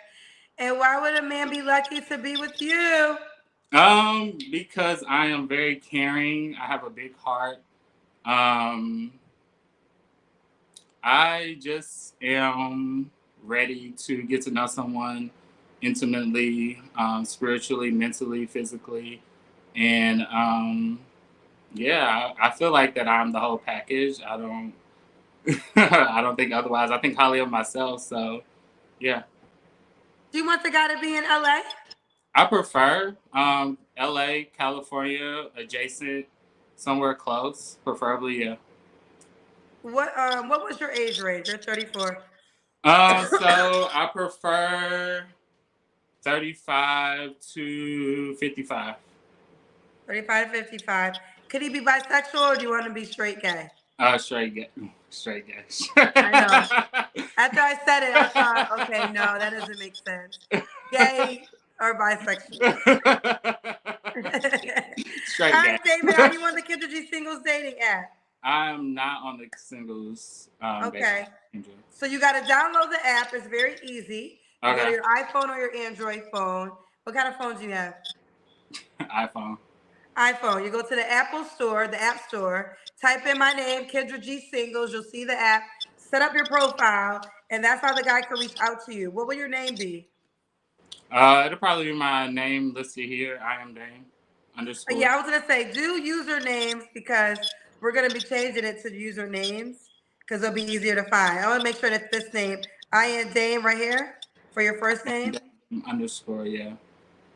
And why would a man be lucky to be with you? Because I am very caring. I have a big heart. I just am ready to get to know someone intimately, spiritually, mentally, physically, and yeah, I feel like that I'm the whole package. I don't, I don't think otherwise. I think highly of myself. So, yeah. Do you want the guy to be in LA? I prefer LA, California, adjacent, somewhere close, preferably. Yeah. What was your age range? You're 34. So I prefer 35 to 55. 35 to 55. Could he be bisexual or do you want to be straight gay? Straight gay. Straight gay. I know. After I said it, I thought, okay, no, that doesn't make sense. Gay or bisexual. Straight All gay. right, Damon, are you on the Kendra G Singles dating app? I'm not on the singles. Okay. So you got to download the app. It's very easy. You go to Okay. your iPhone or your Android phone. What kind of phone do you have? iPhone. iPhone. You go to the Apple Store, the App Store. Type in my name, Kendra G Singles. You'll see the app. Set up your profile, and that's how the guy can reach out to you. What will your name be? It'll probably be my name listed here. I am Dame underscore. Yeah, I was gonna say do usernames because we're gonna be changing it to usernames because it'll be easier to find. I want to make sure that this name, I am Dame, right here for your first name. Dame underscore. Yeah.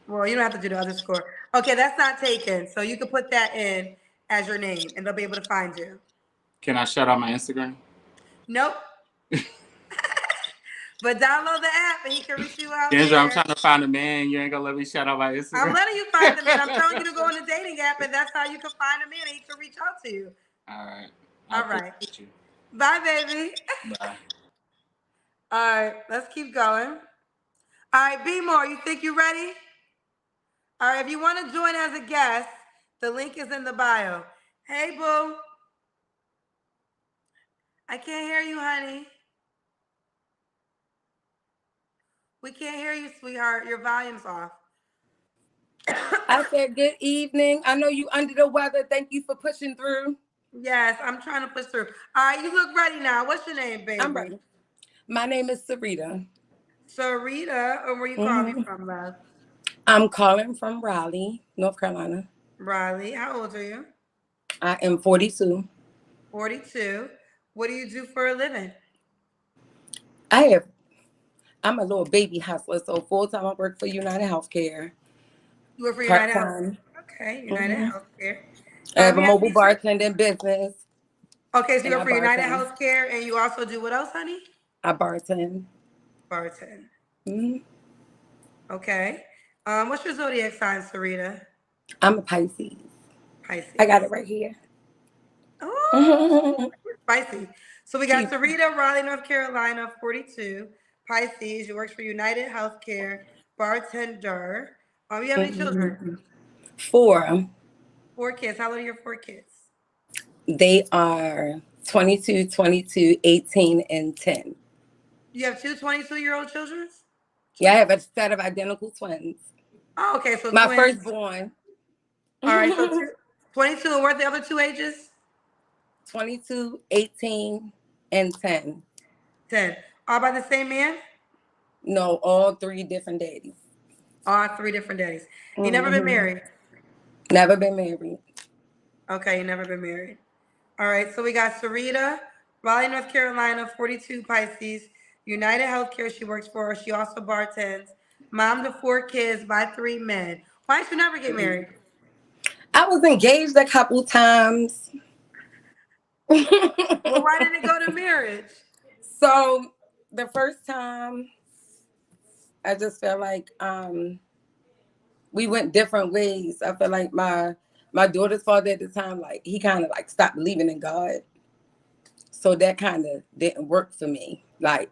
Well, you don't have to do the underscore. Okay, that's not taken, so you can put that in as your name, and they'll be able to find you. Can I shout out my Instagram? Nope. But download the app and he can reach you out Kendra, I'm there. trying to find a man. You ain't gonna let me shout out my I'm Instagram. letting you find the man. I'm telling you to go on the dating app, and that's how you can find a man and he can reach out to you. All right. I All right. appreciate you. Bye, baby. Bye. All right, let's keep going. All right, be more. You think you ready? All right, if you want to join as a guest, the link is in the bio. Hey, boo. I can't hear you, honey. We can't hear you, sweetheart. Your volume's off. I said good evening. I know you under the weather. Thank you for pushing through. Yes, I'm trying to push through. All right, you look ready now. What's your name, baby? I'm ready. My name is Serita. Sarita, or where you calling me from, love? I'm calling from Raleigh, North Carolina. Raleigh. How old are you? I am 42. 42. What do you do for a living? I'm a little baby hustler, so full time I work for United Healthcare. You work for Part United Health. time. Okay, United Healthcare. I have a You have mobile bartending business. Okay, so you and work I for United bartend. Healthcare, and you also do what else, honey? I bartend. Bartend. hmm Okay. What's your zodiac sign, Sarita? I'm a Pisces. Pisces. I got it right here. Oh, spicy. So we got Cheap. Sarita, Raleigh, North Carolina, 42. Pisces. You works for United Healthcare, bartender. You have any children? 4. 4 kids. How old are your 4 kids? They are 22, 22, 18, and 10. You have two 22-year-old children? Yeah, I have a set of identical twins. Oh, okay, so My twins. firstborn. All right, so 22, and what are the other two ages? 22, 18, and 10. 10. All by the same man? No, all 3 different daddies. All 3 different days. You never been married? Never been married. Okay, you never been married. All right, so we got Serita, Raleigh, North Carolina, 42, Pisces, United Healthcare she works for. She also bartends. Mom to 4 kids by 3 men. Why did you never get married? I was engaged a couple times. Well, why didn't it go to marriage? So the first time, I just felt like we went different ways. I feel like my daughter's father at the time, like he kind of like stopped believing in God. So that kind of didn't work for me. Like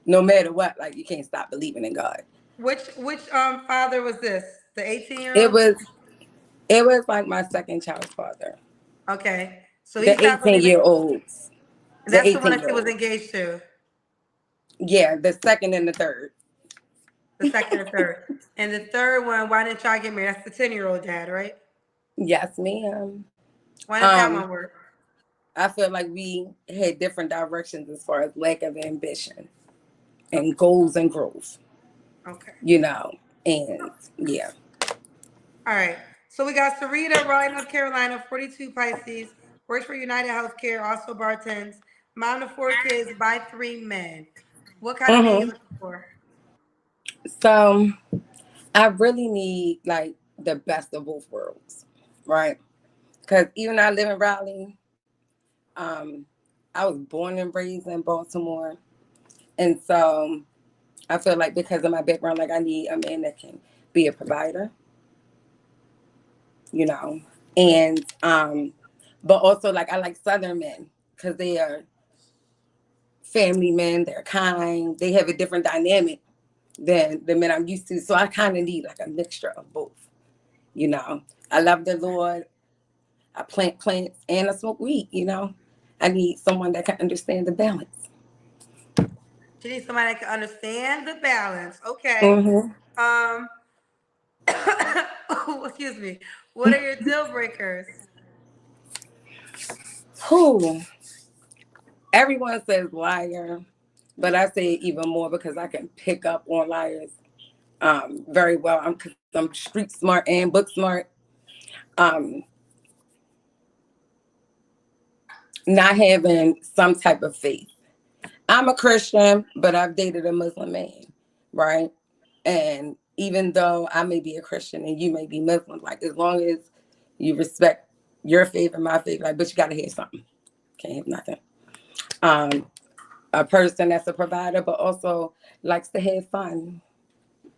no matter what, like you can't stop believing in God. Which father was this? The 18-year-old? It was like my second child's father. Okay. So he The stopped 18-year-olds. That's the one that she was engaged to. Yeah, the second and the third. The second and third. And the third one, why didn't y'all get married? That's the 10-year-old dad, right? Yes, ma'am. Why didn't that one work? I feel like we had different directions as far as lack of ambition and goals and growth. Okay. You know, and yeah. All right. So we got Serita, Raleigh, North Carolina, 42, Pisces, works for United Healthcare, also bartends, mom to 4 kids by 3 men. What kind of man you looking for? So I really need like the best of both worlds, right? Because even though I live in Raleigh, I was born and raised in Baltimore. And so I feel like because of my background, like I need a man that can be a provider, you know, and but also like I like Southern men because they are family men, they're kind, they have a different dynamic than the men I'm used to. So I kind of need like a mixture of both, you know. I love the Lord, I plant plants, and I smoke weed, you know. I need someone that can understand the balance. She needs somebody that can understand the balance. Okay. Mm-hmm. Um, excuse me. What are your deal breakers? Who? Everyone says liar, but I say it even more because I can pick up on liars very well. I'm street smart and book smart. Um, Not having some type of faith. I'm a Christian, but I've dated a Muslim man, right? And even though I may be a Christian and you may be Muslim, like as long as you respect your faith and my faith, like, but you gotta have something. Can't have nothing. Um, a person that's a provider, but also likes to have fun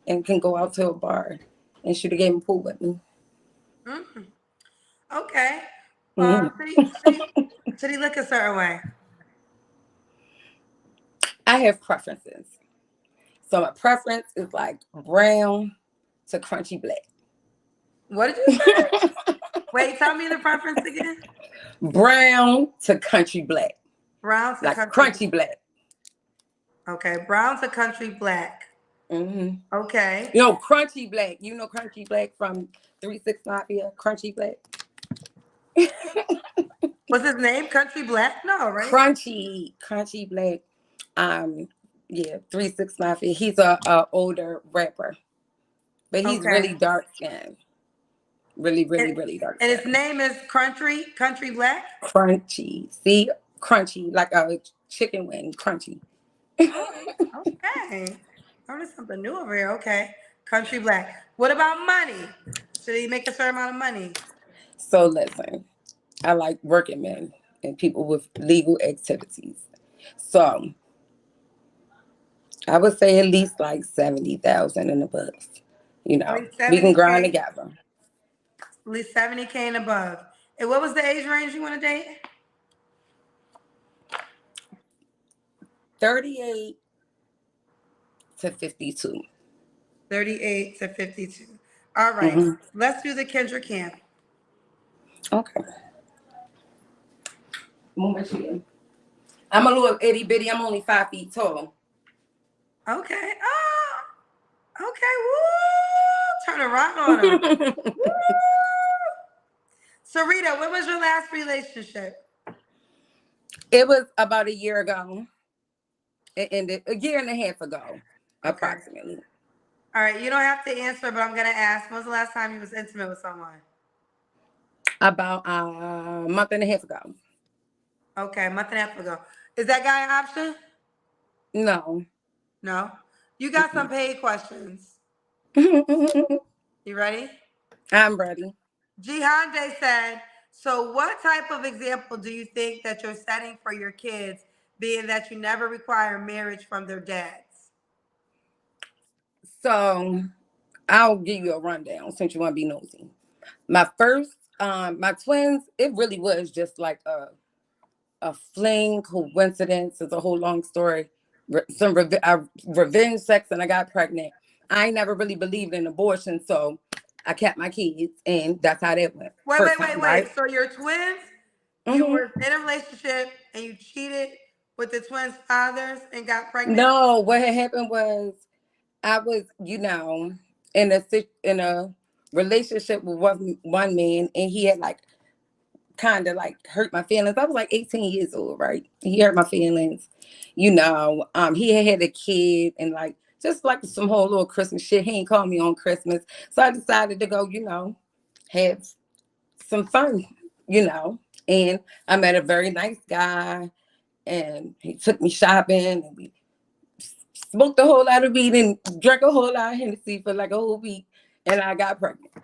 and can go out to a bar and shoot a game of pool with me. Mm, okay. Mhm. Should he look a certain way? I have preferences. So my preference is like brown to crunchy black. What did you say? Wait, tell me the preference again. Brown to country black. Brown to Like country. crunchy black. Okay, brown to country black. Mm-hmm. Okay. You know, crunchy black. You know crunchy black from 3-6 Mafia? Crunchy black. What's his name? Country Black? No, right? Crunchy black. Um, yeah, 3-6 Mafia. He's a older rapper. But he's Okay. really dark skinned. Really, really, And, really dark and his skinned. name is Country Black? Crunchy. See? Crunchy. Like a chicken wing. Crunchy. Oh, okay. Learning something new over here. Okay. Country Black. What about money? Should he make a certain amount of money? So listen, I like working men and people with legal activities. So I would say at least like 70,000 and above. You At know, least we can grind 70K. together. At least 70K and above. And what was the age range you want to date? 38 to 52. 38 to 52. All right. Mm-hmm. Let's do the Kendra camp. Okay. Moment here. I'm a little itty bitty. I'm only 5 feet tall. Okay. Oh, okay. Woo! Turn around on him. Woo! Serita, when was your last relationship? It was about a year ago. It ended a year and a half ago, Okay. approximately. All right. You don't have to answer, but I'm going to ask. When was the last time you was intimate with someone? About a month and a half ago. Okay. A month and a half ago. Is that guy an option? No. No. You got some paid questions. You ready? I'm ready. Jihande said, so what type of example do you think that you're setting for your kids, being that you never require marriage from their dads? So I'll give you a rundown since you want to be nosy. My twins, it really was just like a fling coincidence. It's a whole long story. Revenge sex, and I got pregnant. I never really believed in abortion, so I kept my kids, and that's how that went. First time, right? So your twins, you Hmm. were in a relationship and you cheated with the twins' fathers and got pregnant? No, what had happened was I was, in a relationship with one man, and he had like kind of like hurt my feelings. I was like 18 years old, right? He hurt my feelings. He had a kid and like just like some whole little Christmas shit. He ain't called me on Christmas. So I decided to go, have some fun, you know. And I met a very nice guy and he took me shopping and we smoked a whole lot of weed and drank a whole lot of Hennessy for like a whole week. And I got pregnant. So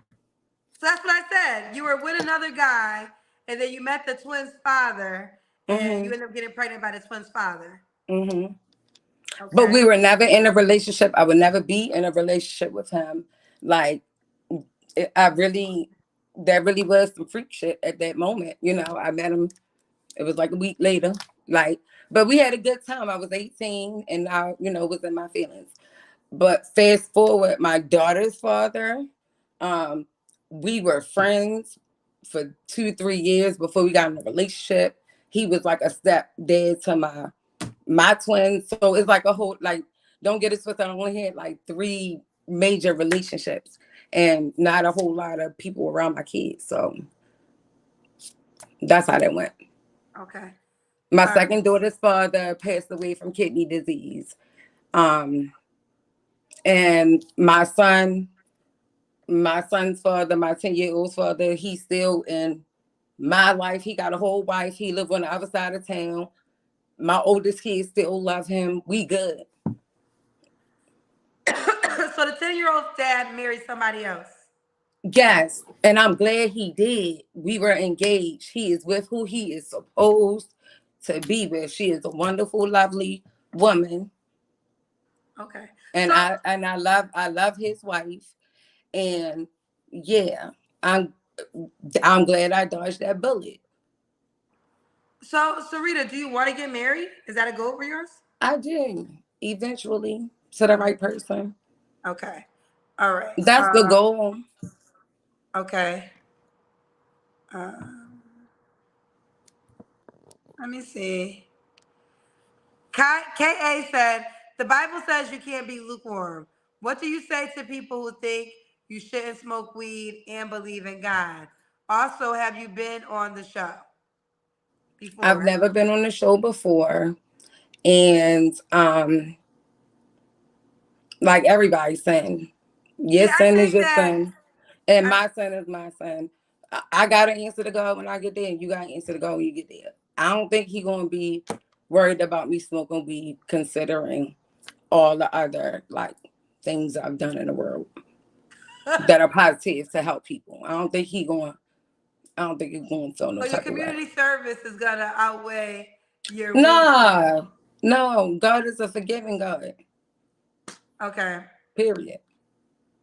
that's what I said. You were with another guy and then you met the twins' father and you Mm-hmm. ended up getting pregnant by the twins' father. Mm-hmm. But Okay. we were never in a relationship. I would never be in a relationship with him. Like, that really was some freak shit at that moment. I met him. It was like a week later. Like, but we had a good time. I was 18 and I, was in my feelings. But fast forward, my daughter's father, um, we were friends for 2-3 years before we got in a relationship. He was like a stepdad to my my twins. So it's like a whole, like, don't get it twisted. I only had like 3 major relationships and not a whole lot of people around my kids. So that's how that went. Okay. My All right. second daughter's father passed away from kidney disease. And my son's father, my 10-year-old's father, he's still in my life. He got a whole wife. He live on the other side of town. My oldest kids still love him. We good. So the 10-year-old's dad married somebody else. Yes, and I'm glad he did. We were engaged. He is with who he is supposed to be with. She is a wonderful, lovely woman, Okay. and So I love his wife. And yeah, I'm glad I dodged that bullet. so Sarita, do you want to get married? Is that a goal for yours? I do eventually to the right person. Okay. All right. That's the goal. Okay. Let me see. Ka said the Bible says you can't be lukewarm. What do you say to people who think you shouldn't smoke weed and believe in God? Also, have you been on the show I've before? never been on the show before, and like everybody's saying, your Yeah, I sin is think your that. sin, and I, my sin is my sin. I gotta answer to God when I get there, and you gotta answer to God when you get there. I don't think he gonna be worried about me smoking weed, considering all the other like things I've done in the world that are positive to help people. I don't think he's going to feel no so your type of way. community service is gonna outweigh your weed smoking. Nah, no, God is a forgiving God. Okay. Period.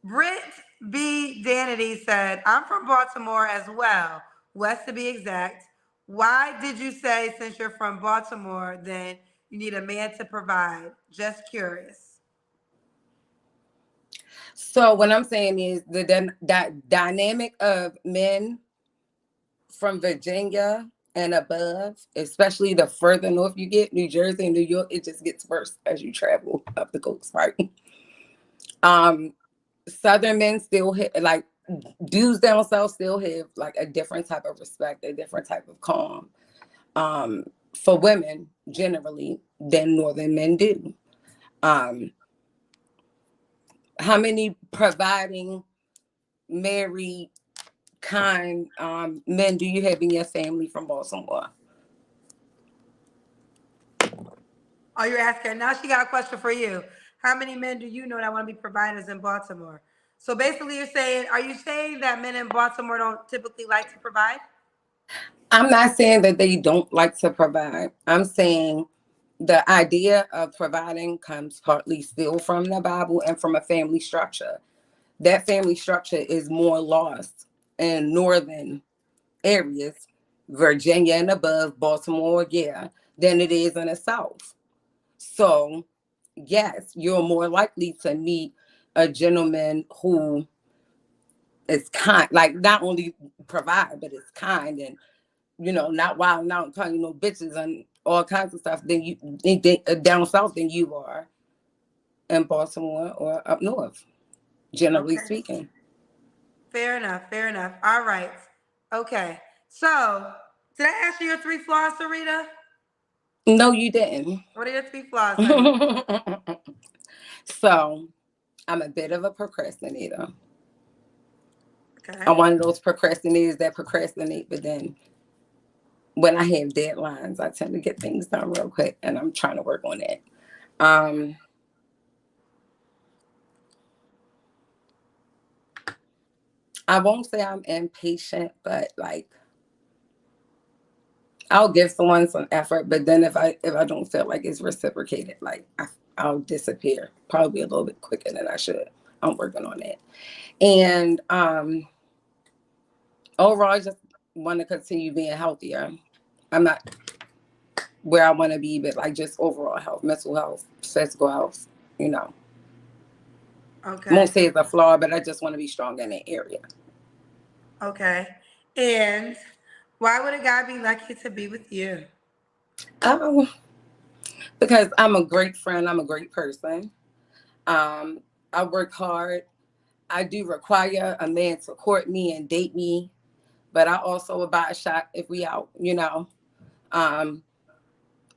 Britt B. Danity said, I'm from Baltimore as well, West to be exact. Why did you say since you're from Baltimore, then you need a man to provide? Just curious. So what I'm saying is that dynamic of men from Virginia and above, especially the further north you get, New Jersey and New York, it just gets worse as you travel up the coast, right? Um, Southern men still like dudes down south still have like a different type of respect, a different type of calm for women generally than northern men do. Um, how many providing, married, kind men do you have in your family from Baltimore? Oh, you're asking. Now she got a question for you. How many men do you know that want to be providers in Baltimore? So basically, you're saying, are you saying that men in Baltimore don't typically like to provide? I'm not saying that they don't like to provide. I'm saying the idea of providing comes partly still from the Bible and from a family structure. That family structure is more lost in northern areas, Virginia and above, Baltimore, yeah, than it is in the South. So, yes, you're more likely to meet a gentleman who is kind, like not only provide, but is kind and, not wild out and calling bitches and all kinds of stuff than you down south than you are in Baltimore or up north, generally Okay. speaking. Fair enough. Fair enough. All right. Okay. So, did I ask you your 3 flaws, Sarita? No, you didn't. What are your 3 flaws, honey? So, I'm a bit of a procrastinator. Okay. I'm one of those procrastinators that procrastinate, but then when I have deadlines, I tend to get things done real quick, and I'm trying to work on that. Um, I won't say I'm impatient, but like I'll give someone some effort, but then if I don't feel like it's reciprocated, like I'll disappear probably a little bit quicker than I should. I'm working on that, and overall, I just want to continue being healthier. I'm not where I want to be, but like just overall health, mental health, physical health, you know. I Okay. won't say it's a flaw, but I just want to be strong in that area. Okay. And why would a guy be lucky to be with you? Um, Because I'm a great friend. I'm a great person. I work hard. I do require a man to court me and date me, but I also will buy a shot if we out, you know. Um,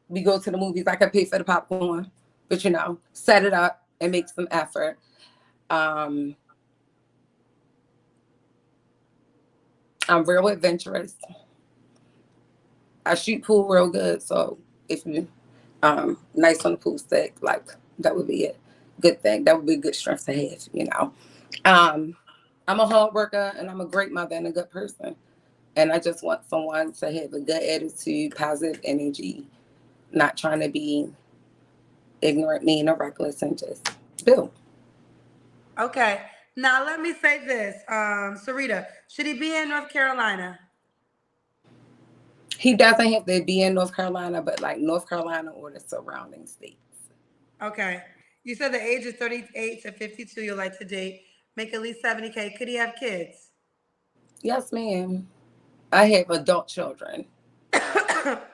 we go to the movies. I can pay for the popcorn, but you know, set it up and make some effort. Um, I'm real adventurous. I shoot pool real good, so if you nice on the pool stick, like that would be a good thing. That would be a good strength to have, you know. Um, I'm a hard worker and I'm a great mother and a good person. And I just want someone to have a good attitude, positive energy, not trying to be ignorant, mean, or reckless, and just build. Okay. Now let me say this, Sarita, should he be in North Carolina? He doesn't have to be in North Carolina, but like North Carolina or the surrounding states. Okay. You said the age is 38 to 52. You like to date, make at least 70K. Could he have kids? Yes, ma'am. I have adult children.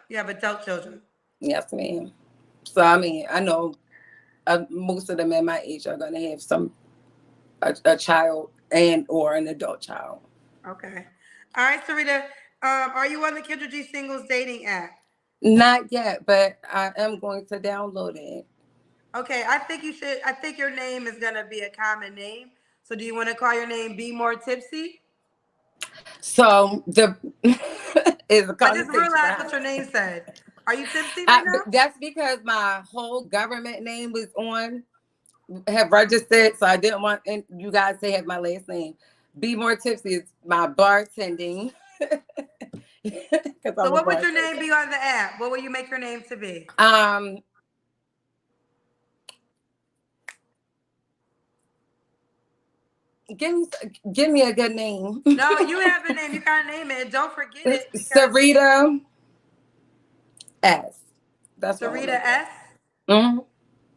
You have adult children. Yes, ma'am. So I mean, I know most of them at my age are gonna have a child and or an adult child. Okay. All right, Sarita. Are you on the Kendra G Singles dating app? Not yet, but I am going to download it. Okay, I think you should. I think your name is gonna be a common name. So, do you want to call your name Be More Tipsy? So the is a I just connotation realized what behind your it. name said. Are you tipsy right now? That's because my whole government name was on have registered, so I didn't want you guys to have my last name. Be More Tipsy is my bartending because So, I'm a what would your name bartender. be on the app? What will you make your name to be? Um, give me give me a good name. No, you have a name. You gotta name it. Don't forget it because Serita S. That's what I'm gonna Sarita make it. S. Mm-hmm.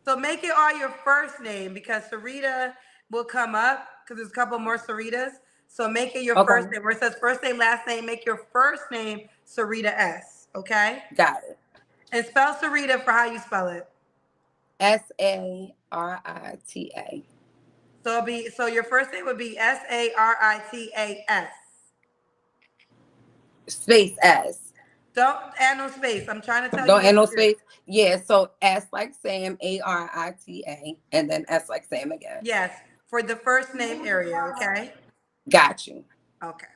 So make it all your first name because Sarita will come up because there's a couple more Saritas. So make it your first Okay, name. Where it says first name, last name, make your first name Sarita S. Okay? got it. And spell Sarita for how you spell it. Sarita. So it'll be so your first name would be Saritas. Space S. Don't add no space. I'm trying to tell you Don't what add to no do. space. Yeah, so S like Sam, Arita, and then S like Sam again. Yes, for the first name area, okay? Got you. Okay.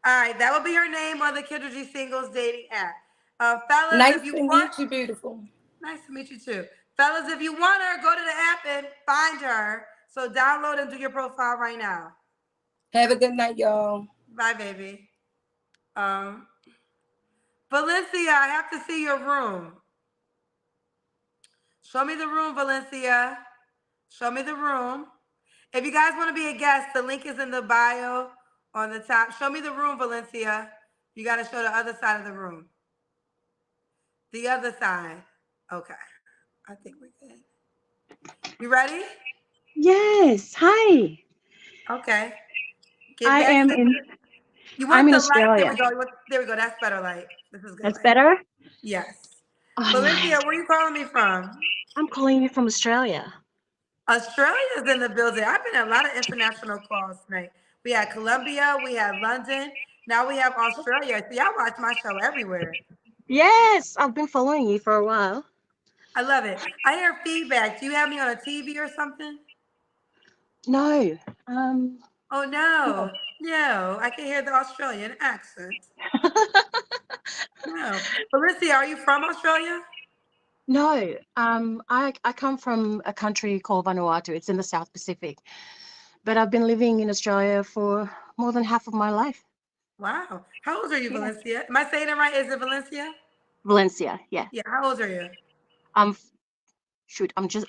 All right, that will be her name on the Kendra G Singles dating app. Fellas, Nice if you to want, meet you, beautiful. nice to meet you too. Fellas, if you want her, go to the app and find her. So download and do your profile right now. Have a good night, y'all. Bye, baby. Um, Valencia, I have to see your room. Show me the room, Valencia. Show me the room. If you guys want to be a guest, the link is in the bio on the top. Show me the room, Valencia. You got to show the other side of the room. The other side. Okay. I think we're good. You ready? Yes. Hi. Okay. Get I back am to in you I'm want in the light. There we Australia. go. There we go. That's better light. This is good That's light. better? Yes. All right. Valencia, where are you calling me from? I'm calling you from Australia. Australia's in the building. I've been in a lot of international calls tonight. We had Colombia, we had London, now we have Australia. See, I watch my show everywhere. Yes, I've been following you for a while. I love it. I hear feedback. Do you have me on a TV or something? No. Um Oh no. no, no. I can hear the Australian accent. No. Valencia, are you from Australia? No. I come from a country called Vanuatu. It's in the South Pacific. But I've been living in Australia for more than half of my life. Wow. How old are you, Yeah. Valencia? Am I saying it right? Is it Valencia? Valencia, yeah. Yeah. How old are you? I'm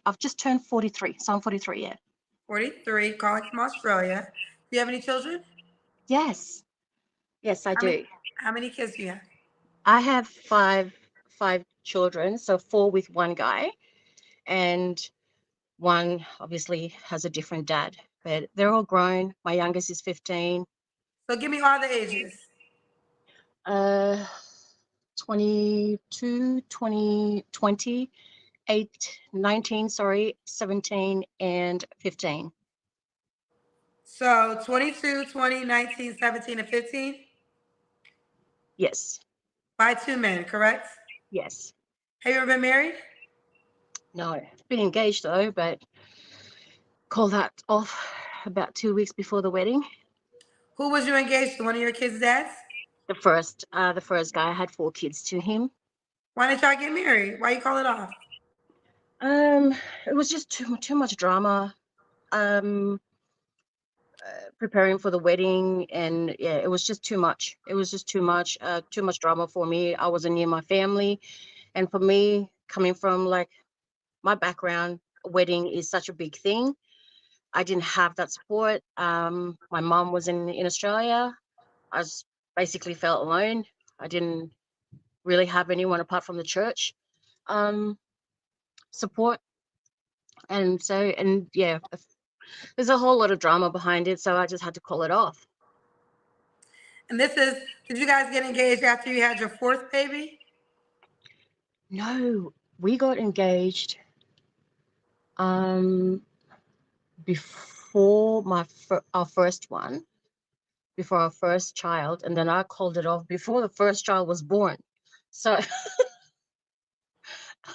I've just turned 43. So I'm 43, yeah. 43, calling from Australia. Do you have any children? Yes. Yes, I How many do. how many kids do you have? I have five children, so four with one guy, and one obviously has a different dad. But they're all grown. My youngest is 15, So give me all the ages. uh, 22, 20, 20, 19, sorry, 17, and 15. So 22, 20, 19, 17, and 15 Yes, by two men, correct? yes. Have you ever been married? No, been engaged though, but called that off about 2 weeks before the wedding. Who was you engaged to? One of your kids' dads? The first guy, I had 4 kids to him. Why didn't y'all get married? Why you call it off? Um, it was just too much drama. Preparing for the wedding, and yeah, it was just too much. It was just too much drama for me. I wasn't near my family, and for me, coming from like my background, a wedding is such a big thing. I didn't have that support. My mom was in Australia. I was basically felt alone. I didn't really have anyone apart from the church um, support, and yeah, there's a whole lot of drama behind it. So I just had to call it off. And did you guys get engaged after you had your fourth baby? No, we got engaged um before our first one, before our first child, and then I called it off before the first child was born. So,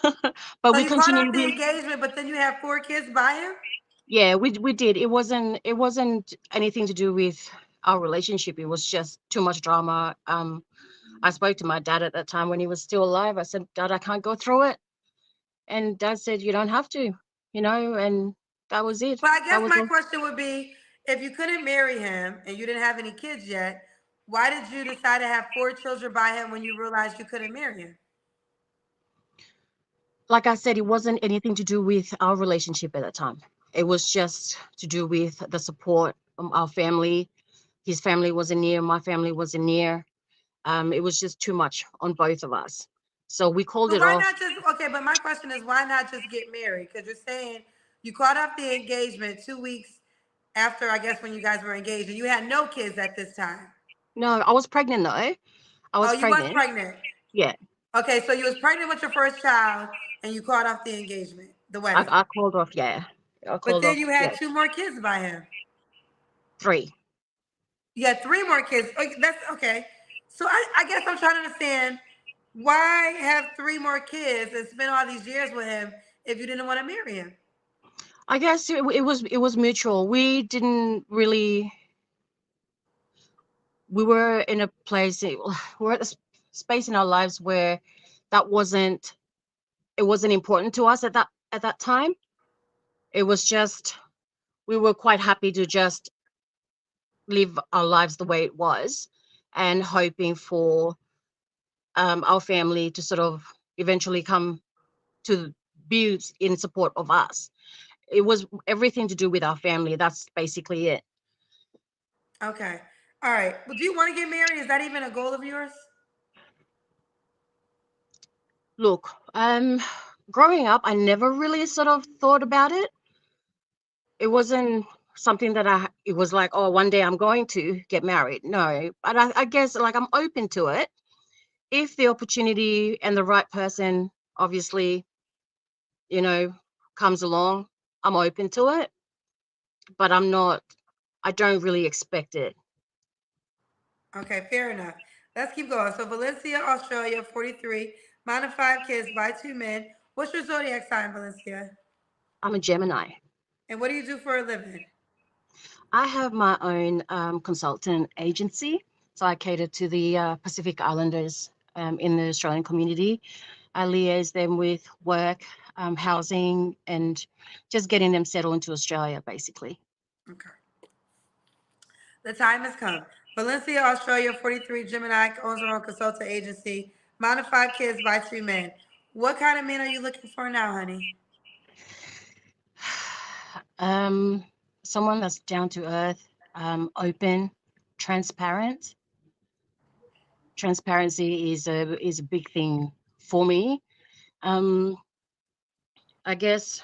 but So we you called off continued. the engagement, but then you had 4 kids by him? Yeah, we did. It wasn't anything to do with our relationship. It was just too much drama. I spoke to my dad at that time when he was still alive. I said, Dad, I can't go through it. And Dad said, you don't have to, and that was it. But I That guess was my all. question would be, if you couldn't marry him and you didn't have any kids yet, why did you decide to have 4 children by him when you realized you couldn't marry him? Like I said, it wasn't anything to do with our relationship at that time. It was just to do with the support of our family. His family wasn't near, my family wasn't near. It was just too much on both of us. So we called So it why off. not just okay? But my question is, why not just get married? Because you're saying you called off the engagement 2 weeks after, I guess, when you guys were engaged, and you had no kids at this time. No, I was pregnant though. I Oh, was you was pregnant. pregnant. Yeah, Okay, so you was pregnant with your first child, and you called off the engagement, the wedding. I called off. Yeah, I But called then off. you Yeah, had 2 more kids by him. 3. You had 3 more kids. Okay, that's okay. So I guess I'm trying to understand, why have 3 more kids and spend all these years with him if you didn't want to marry him? I guess it was mutual. We didn't really. We were in a place. We're at a space in our lives where that wasn't. It wasn't important to us at that time. It was just we were quite happy to just live our lives the way it was, and hoping for our family to sort of eventually come to be in support of us. It was everything to do with our family. That's basically it. Okay. All right. Well, do you want to get married? Is that even a goal of yours? Look, growing up, I never really sort of thought about it. It wasn't something that it was like, oh, one day I'm going to get married. No, but I guess like I'm open to it if the opportunity and the right person, obviously, you know, comes along. I'm open to it, but I don't really expect it. Okay, fair enough. Let's keep going. So Valencia, Australia, 43, mine of 5 kids by 2 men. What's your zodiac sign, Valencia? I'm a Gemini. And what do you do for a living? I have my own consultant agency, so I cater to the Pacific Islanders in the Australian community. I liaise them with work, housing, and just getting them settled into Australia, basically. Okay. The time has come. Valencia, Australia, 43, Gemini, owns her own consultant agency. Mine of 5 kids by 2 men. What kind of men are you looking for now, honey? Um, Someone that's down to earth, open, transparent. Transparency is a big thing for me. Um, I guess,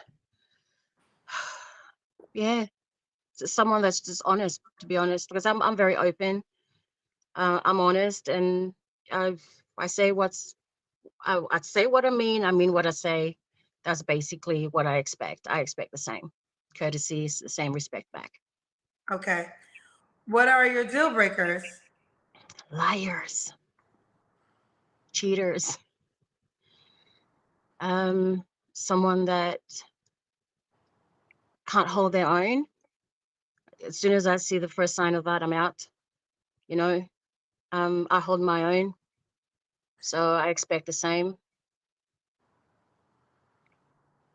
yeah, someone that's just honest, to be honest, because I'm very open. I'm honest, and I I say I say what I mean what I say. that's basically what I expect. I expect the same courtesy, the same respect back. Okay. What are your deal breakers? Liars, cheaters, someone that can't hold their own. As soon as I see the first sign of that, I'm out. You know, I hold my own, so I expect the same.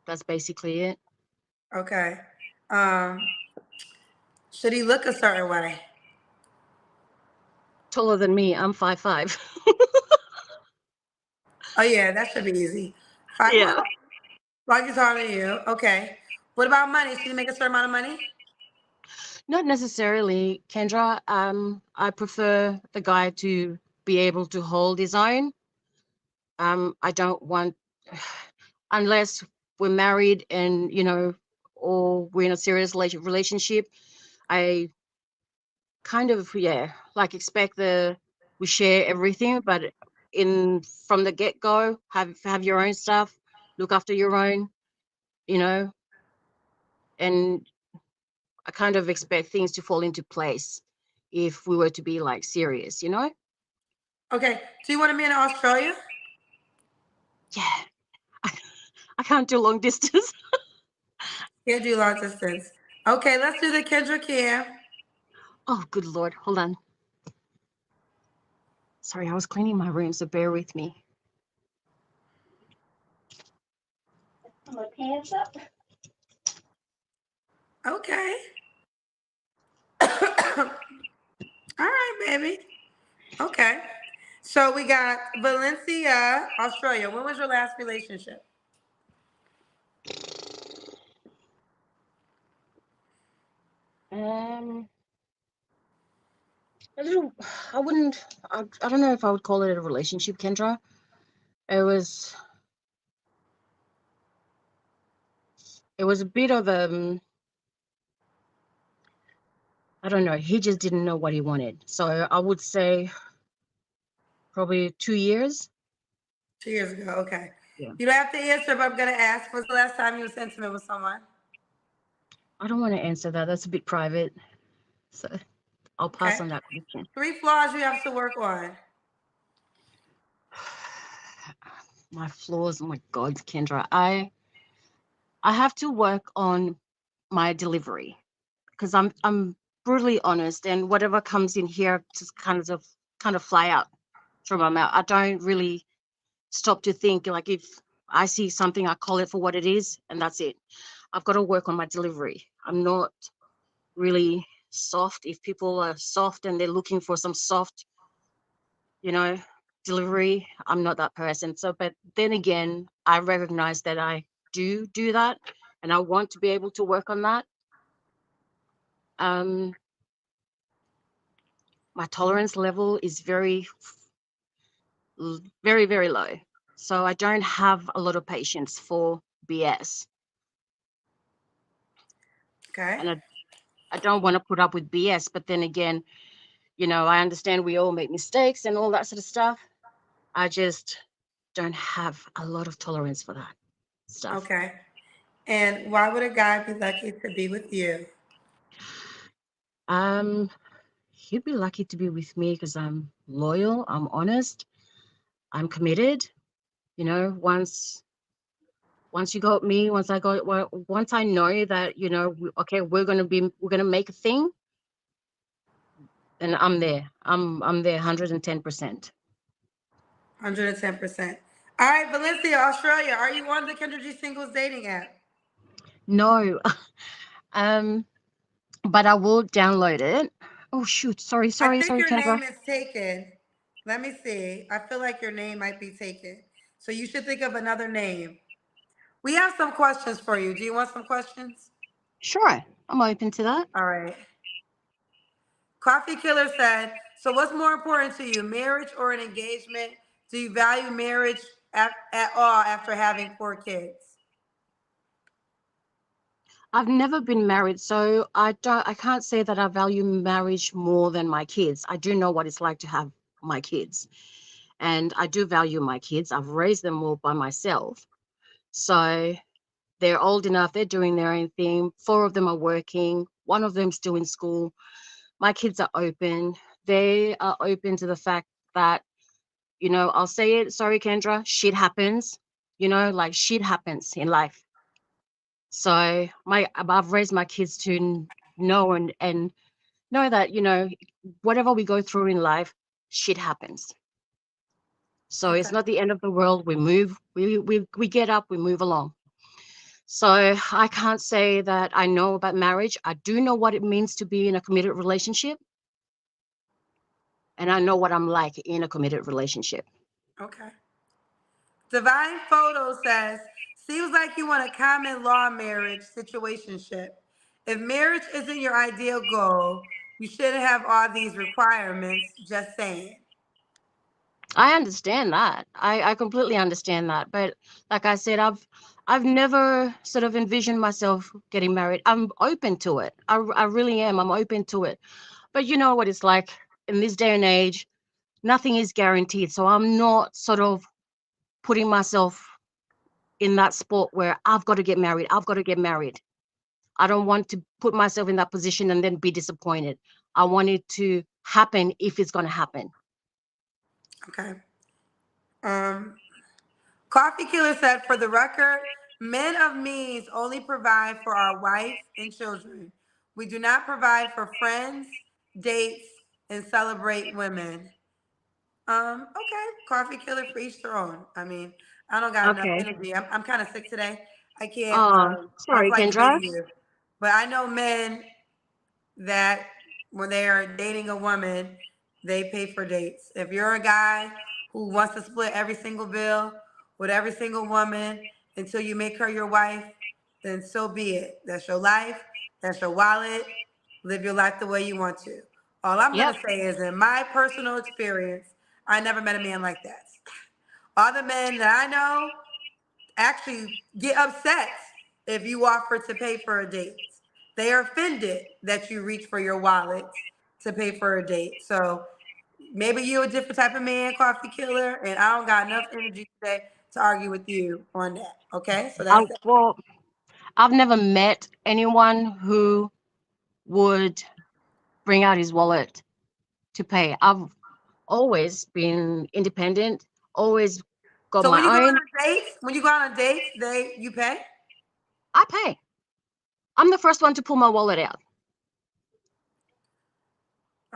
That's basically it. Okay. Um, should he look a certain way? Taller than me, I'm 5'5". Oh yeah, that should be easy. Five, Yeah. well, like he's taller than you. Okay. What about money? Should he make a certain amount of money? Not necessarily, Kendra. I prefer the guy to be able to hold his own. I don't want, unless we're married and, or we're in a serious relationship, I kind of, like expect we share everything, but from the get-go, have your own stuff, look after your own, you know, and I kind of expect things to fall into place if we were to be like serious, Okay. Do you want to be in Australia? Yeah. I can't do long distance. Can't do long distance. Okay, let's do the Kendra Cam. Oh, good Lord. Hold on. Sorry, I was cleaning my room, so bear with me. Put my pants up. Okay. All right, baby. Okay. So we got Valencia, Australia. When was your last relationship? Um, I don't, I wouldn't, I don't know if I would call it a relationship, Kendra. It was, a bit of I don't know. He just didn't know what he wanted. So I would say probably 2 years. 2 years ago. Okay. Yeah. You don't have to answer, but I'm gonna ask. When's the last time you was intimate with someone? I don't want to answer that. That's a bit private. So I'll pass Okay. on that question. 3 flaws you have to work on. My flaws, oh my God, Kendra. I have to work on my delivery because I'm brutally honest, and whatever comes in here just kind of fly out through my mouth. I don't really stop to think. Like, if I see something, I call it for what it is, and that's it. I've got to work on my delivery. I'm not really soft. If people are soft and they're looking for some soft, you know, delivery, I'm not that person. So, but then again, I recognize that I do that, and I want to be able to work on that. Um, my tolerance level is very, very low. So I don't have a lot of patience for BS. Okay. And I don't want to put up with BS. But then again, I understand we all make mistakes and all that sort of stuff. I just don't have a lot of tolerance for that stuff. Okay. And why would a guy be lucky to be with you? He'd be lucky to be with me because I'm loyal, I'm honest, I'm committed. Once you got me, once I know that, okay, we're gonna make a thing, then I'm there. I'm there 110%. 110%. All right, Valencia, Australia. Are you on the Kendra G Singles dating app? No, um, but I will download it. Oh shoot! Sorry, I think your Kendra. name is taken. Let me see. I feel like your name might be taken. So you should think of another name. We have some questions for you. Do you want some questions? Sure, I'm open to that. All right. Coffee Killer said, so what's more important to you, marriage or an engagement? Do you value marriage at all after having 4 kids? I've never been married, so I can't say that I value marriage more than my kids. I do know what it's like to have my kids, and I do value my kids. I've raised them all by myself. So they're old enough, they're doing their own thing. 4 of them are working, 1 of them's still in school. My kids are open. They are open to the fact that, I'll say it, sorry, Kendra, shit happens, like shit happens in life. So I've raised my kids to know and know that, whatever we go through in life, shit happens. So it's Okay. not the end of the world. We move, we get up, we move along. So I can't say that I know about marriage. I do know what it means to be in a committed relationship. And I know what I'm like in a committed relationship. Okay. Divine Photo says, seems like you want a common law marriage situationship. If marriage isn't your ideal goal, you shouldn't have all these requirements. Just saying. I understand that. I completely understand that. But like I said, I've never sort of envisioned myself getting married. I'm open to it. I really am. I'm open to it. But you know what it's like in this day and age, nothing is guaranteed. So I'm not sort of putting myself in that spot where I've got to get married. I've got to get married. I don't want to put myself in that position and then be disappointed. I want it to happen if it's going to happen. Okay. Um, Coffee Killer said, for the record, men of means only provide for our wife and children. We do not provide for friends, dates, and celebrate women. Okay. Coffee Killer for each their own. I mean, I don't got enough Okay. energy. I'm kind of sick today. I can't I Sorry, feel like Kendra. debating you. But I know men that when they are dating a woman, they pay for dates. If you're a guy who wants to split every single bill with every single woman until you make her your wife, then so be it. That's your life. That's your wallet. Live your life the way you want to. All I'm Yep. gonna say is, in my personal experience, I never met a man like that. All the men that I know actually get upset if you offer to pay for a date. They are offended that you reach for your wallet to pay for a date. So maybe you're a different type of man, Coffee Killer, and I don't got enough energy today to argue with you on that. Okay, so that's it. Well, I've never met anyone who would bring out his wallet to pay. I've always been independent, always got So when you go my on own. dates, you pay. I pay. I'm the first one to pull my wallet out.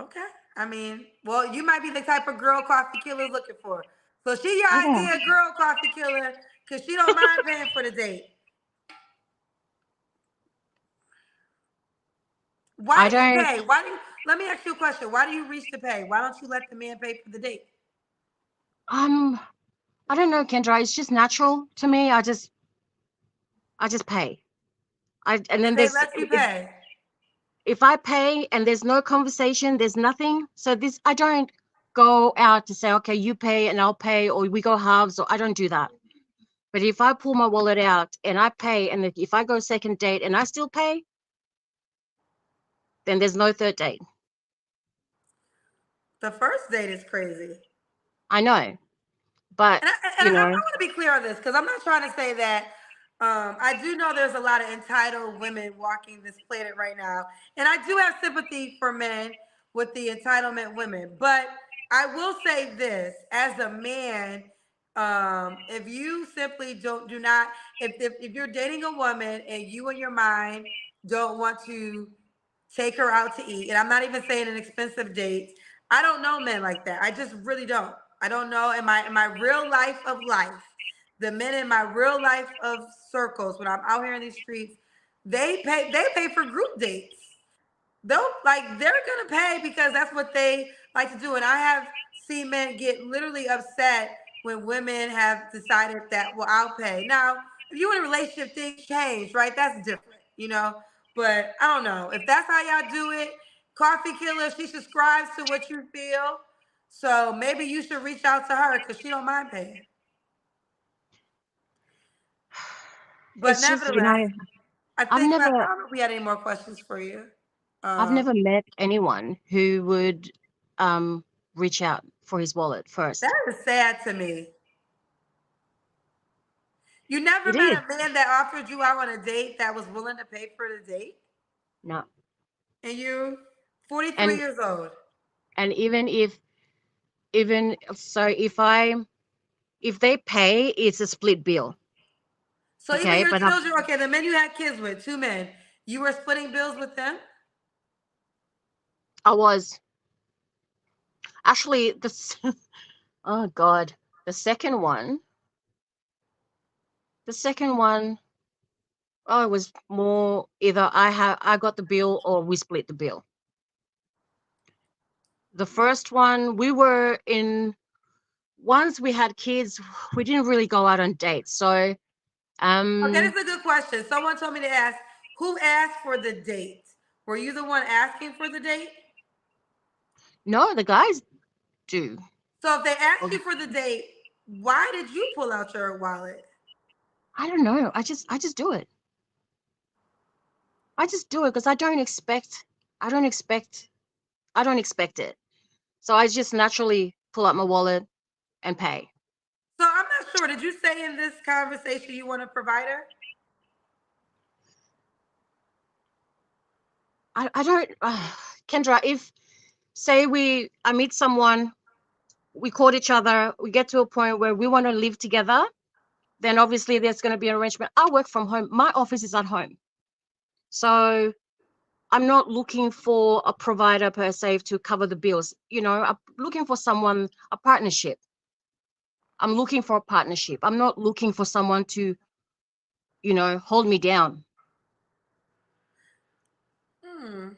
Okay. I mean, well, you might be the type of girl Coffee Killer's looking for. So she your Yeah. idea girl, Coffee Killer, because she don't mind paying for the date. Why I do you don't. pay? Why do you, let me ask you a question. Why do you reach to pay? Why don't you let the man pay for the date? Um. I don't know, Kendra. It's just natural to me. I just pay. And then And they there's let you pay. if I pay and there's no conversation, there's nothing. So this I don't go out to say, okay, you pay and I'll pay, or we go halves, or I don't do that. But if I pull my wallet out and I pay, and if I go second date and I still pay, then there's no third date. The first date is crazy. I know, but And you I know, want to be clear on this because I'm not trying to say that. I do know there's a lot of entitled women walking this planet right now, and I do have sympathy for men with the entitlement women. But I will say this: as a man, if you simply do not, if you're dating a woman and you in your mind don't want to take her out to eat, and I'm not even saying an expensive date. I don't know men like that. I just really don't. I don't know in my real life of life, the men in my real life of circles when I'm out here in these streets, they pay for group dates. They're gonna pay because that's what they like to do. And I have seen men get literally upset when women have decided that, well, I'll pay. Now, if you're in a relationship, things change, right? That's different, you know. But I don't know if that's how y'all do it. Coffee Killer, she subscribes to what you feel, so maybe you should reach out to her because she don't mind paying. But it's just nevertheless, I I've think I never don't know if we had any more questions for you. I've Um, never met anyone who would um reach out for his wallet that first. is sad to me. You never It is. met a man that offered you out on a date that was willing to pay for the date? No. And you 43 And years old. even if, even so, if they pay, it's a split bill. So even Okay, your but children, okay, the men you had kids with, two men, you were splitting bills with them? I was actually this. Oh God, the second one, the second one, oh, it was more either I got the bill or we split the bill. The first one, we were in, once we had kids, we didn't really go out on dates. So Okay, um that's a good question. Someone told me to ask, who asked for the date? Were you the one asking for the date? no, the guys do. So if they asked Or- you for the date, why did you pull out your wallet? I don't know. I just do it. I just do it because I don't expect I don't expect it. So I just naturally pull out my wallet and pay. So I'm not sure. Did you say in this conversation you want a provider? I don't Kendra, if say I meet someone, we caught each other, we get to a point where we want to live together, then obviously there's going to be an arrangement. I work from home. My office is at home. So I'm not looking for a provider per se to cover the bills. I'm looking for someone, a partnership. I'm looking for a partnership. I'm not looking for someone to, hold me down. Hmm.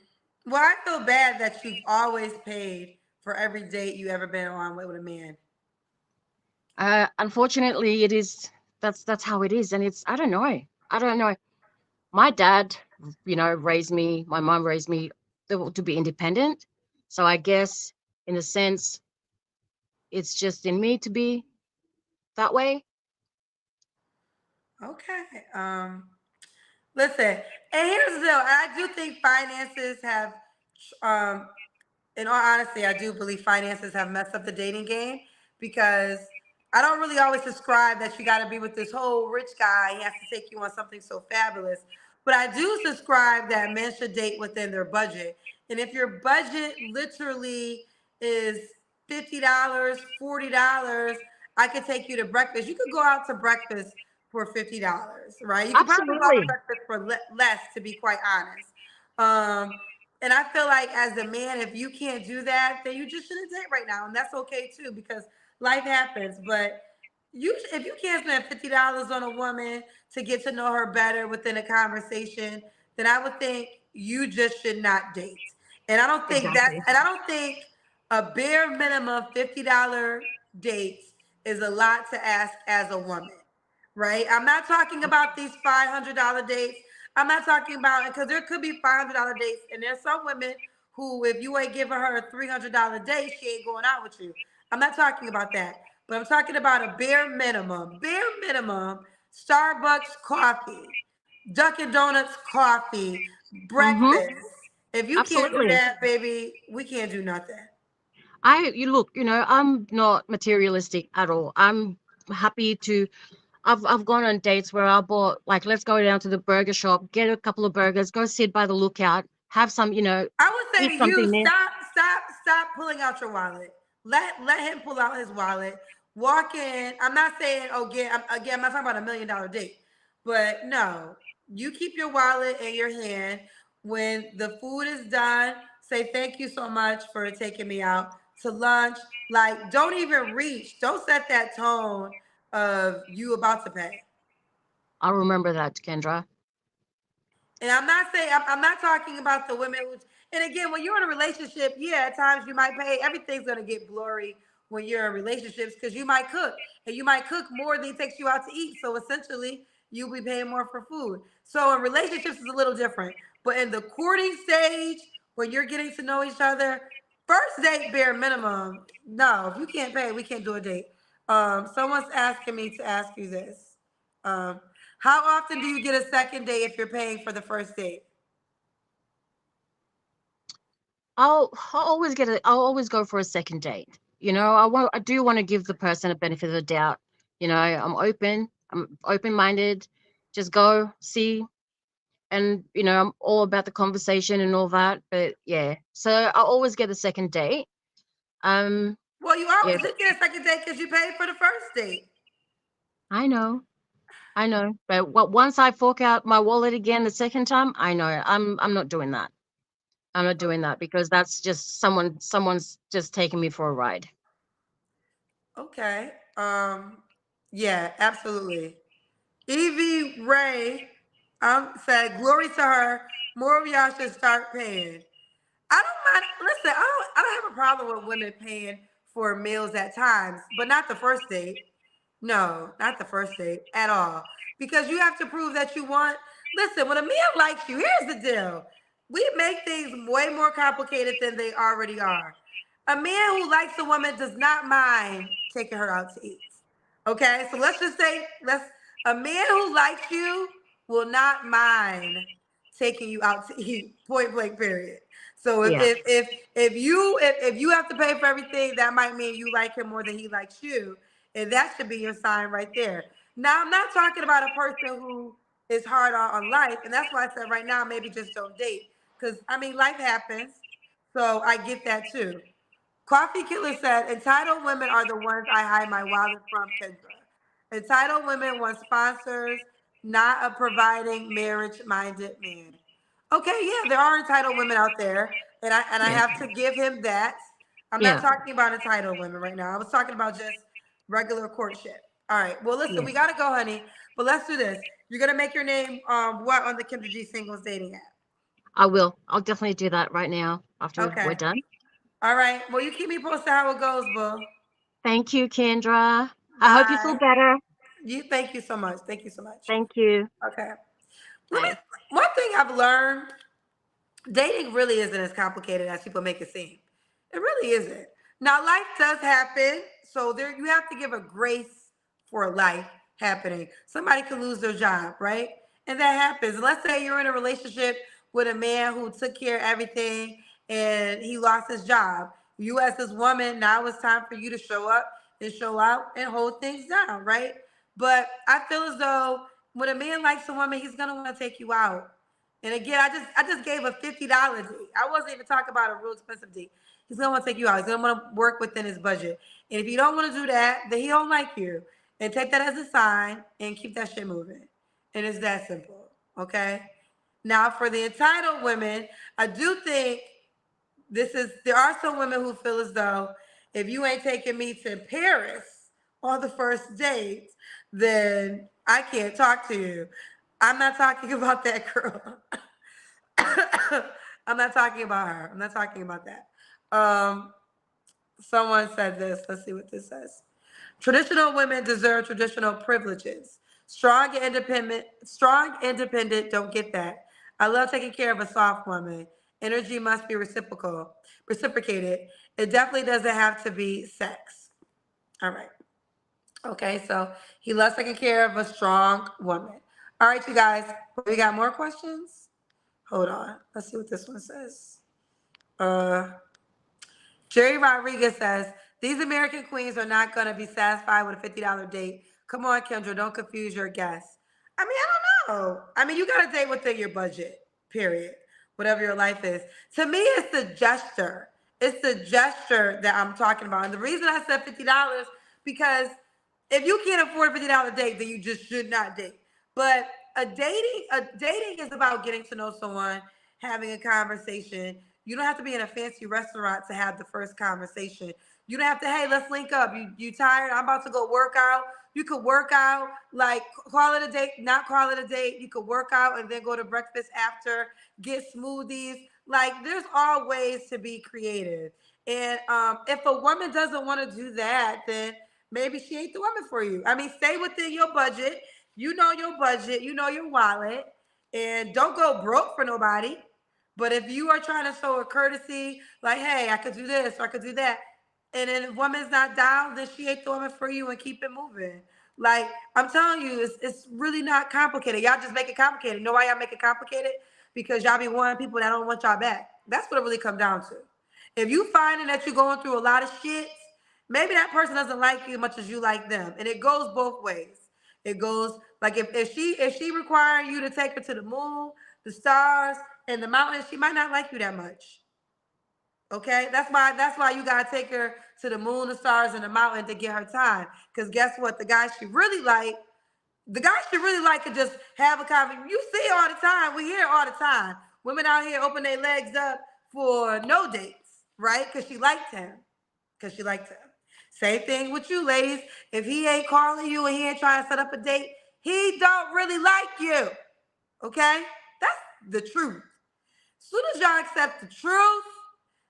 Well, I feel bad that you've always paid for every date you ever been on with a man. Unfortunately, that's how it is, and it's I don't know. My dad, raised me. My mom raised me to be independent. So I guess, in a sense, it's just in me to be that way. Okay. Listen, and here's the deal. I do think finances have um in all honesty, I do believe finances have messed up the dating game because I don't really always subscribe that you got to be with this whole rich guy. He has to take you on something so fabulous. But I do subscribe that men should date within their budget. And if your budget literally is $50, $40, I could take you to breakfast. You could go out to breakfast for $50, right? You could probably go out to Absolutely. breakfast for less, to be quite honest. And I feel like as a man, if you can't do that, then you just shouldn't date right now, and that's okay too because life happens. But if you can't spend $50 on a woman to get to know her better within a conversation, then I would think you just should not date. And Exactly. I don't think a bare minimum $50 dates is a lot to ask as a woman, right? I'm not talking about these $500 dates. I'm not talking about, because there could be $500 dates, and there's some women who, if you ain't giving her a $300 date, she ain't going out with you. I'm not talking about that, but I'm talking about a bare minimum Starbucks coffee, Dunkin' Donuts coffee, Mm-hmm. breakfast. If you can't do Absolutely. that, baby, we can't do nothing. You look, I'm not materialistic at all. I'm happy to. I've gone on dates where I bought, like, let's go down to the burger shop, get a couple of burgers, go sit by the lookout, have some, I would say eat to you, something there. stop pulling out your wallet. Let him pull out his wallet. Walk in. I'm not saying, oh, again, I'm not talking about $1 million date, but no, you keep your wallet in your hand. When the food is done, say thank you so much for taking me out to lunch. Like, don't even reach. Don't set that tone of you about to pay. I'll remember that, Kendra. And I'm not saying I'm not talking about the women who. And again, when you're in a relationship, yeah, at times you might pay. Everything's gonna get blurry when you're in relationships because you might cook and you might cook more than he takes you out to eat. So essentially, you'll be paying more for food. So in relationships, is a little different. But in the courting stage, when you're getting to know each other, first date bare minimum. No, if you can't pay, we can't do a date. Someone's asking me to ask you this. Um, how often do you get a second date if you're paying for the first date? I'll always go for a second date. I do want to give the person a benefit of the doubt. I'm open. I'm open-minded. Just go see, and I'm all about the conversation and all that. But yeah, so I always get a second date. Well, you Yeah, always did get a second date because you paid for the first date. I know, I know. But once I fork out my wallet again the second time, I know I'm not doing that. I'm not doing that because that's just someone's just taking me for a ride. Okay. Yeah, absolutely. Evie Ray said, "Glory to her. More of y'all should start paying." I don't mind. Listen, I don't have a problem with women paying for meals at times, but not the first date. No, not the first date at all. Because you have to prove that you want. Listen, when a man likes you, here's the deal. We make things way more complicated than they already are. A man who likes a woman does not mind taking her out to eat. Okay, so let's just say a man who likes you will not mind taking you out to eat. Point blank. Period. So Yeah, if you have to pay for everything, that might mean you like him more than he likes you, and that should be your sign right there. Now I'm not talking about a person who is hard on life, and that's why I said right now maybe just don't date, because I mean life happens, so I get that too. Coffee Killer said, entitled women are the ones I hide my wallet from, Kendra. Entitled women want sponsors, not a providing marriage minded man. Okay, yeah, there are entitled women out there, and I yeah, have to give him that. I'm not yeah, talking about entitled women right now. I was talking about just regular courtship. All right. Well, listen, yeah. we gotta go, honey. But let's do this. You're gonna make your name what on the Kendra G singles dating app? I will. I'll definitely do that right now after we're Okay. done. All right. Well, you keep me posted how it goes, boo. Thank you, Kendra. I hope you feel Bye. better. You thank you so much. Thank you so much. Thank you. Okay. Let me Bye. one thing I've learned, dating really isn't as complicated as people make it seem. It really isn't. Now life does happen, so there you have to give a grace for life happening. Somebody could lose their job, right? And that happens. Let's say you're in a relationship with a man who took care of everything and he lost his job. You as this woman, now it's time for you to show up and show out and hold things down, right? But I feel as though when a man likes a woman, he's gonna want to take you out. And again, I just gave a $50 date. I wasn't even talking about a real expensive date. He's gonna want to take you out. He's gonna want to work within his budget. And if you don't want to do that, then he don't like you. And take that as a sign and keep that shit moving. And it's that simple. Okay. Now for the entitled women, I do think there are some women who feel as though if you ain't taking me to Paris on the first date, then I can't talk to you. I'm not talking about that girl. I'm not talking about her. I'm not talking about that. Um, Someone said this. Let's see what this says. Traditional women deserve traditional privileges. Strong, independent don't get that. I love taking care of a soft woman. Energy must be reciprocated. It definitely doesn't have to be sex. All right. Okay, so he loves taking care of a strong woman. All right, you guys. We got more questions? Hold on. Let's see what this one says. Uh Jerry Rodriguez says, these American queens are not going to be satisfied with a $50 date. Come on, Kendra, don't confuse your guests. I mean, I don't know. I mean, you got to date within your budget, period, whatever your life is. To me, it's the gesture. It's the gesture that I'm talking about. And the reason I said $50, because if you can't afford a $50 date, then you just should not date. But a dating is about getting to know someone, having a conversation. You don't have to be in a fancy restaurant to have the first conversation. You don't have to, hey, let's link up. You tired? I'm about to go work out. You could work out, like call it a date, not call it a date. You could work out and then go to breakfast after, get smoothies. Like there's all ways to be creative. And if a woman doesn't want to do that, then maybe she ain't the woman for you. I mean, stay within your budget. You know your budget, you know your wallet, and don't go broke for nobody. But if you are trying to show a courtesy, like, hey, I could do this or I could do that, and then if woman's not down, then she ain't the woman for you and keep it moving. Like, I'm telling you, it's really not complicated. Y'all just make it complicated. You know why y'all make it complicated? Because y'all be wanting people that don't want y'all back. That's what it really comes down to. If you finding that you're going through a lot of shit, maybe that person doesn't like you as much as you like them. And it goes both ways. It goes like if she requiring you to take her to the moon, the stars, and the mountains, she might not like you that much. Okay, that's why you gotta take her to the moon, the stars, and the mountain to get her time. Because guess what? The guy she really like could just have a conversation. You see it all the time. We hear it all the time. Women out here open their legs up for no dates, right? Because she liked him. Because she liked him. Same thing with you, ladies. If he ain't calling you and he ain't trying to set up a date, he don't really like you. Okay? That's the truth. As soon as y'all accept the truth,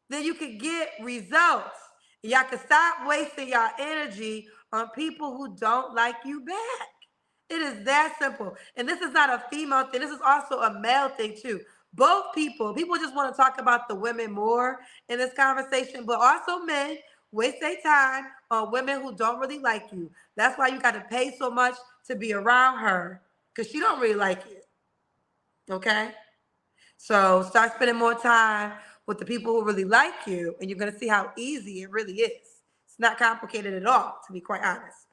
then you can get results. Y'all can stop wasting y'all energy on people who don't like you back. It is that simple. And this is not a female thing. This is also a male thing too. Both people just want to talk about the women more in this conversation, but also men waste their time on women who don't really like you. That's why you got to pay so much to be around her, because she don't really like you. Okay? So start spending more time with the people who really like you, and you're going to see how easy it really is. It's not complicated at all, to be quite honest.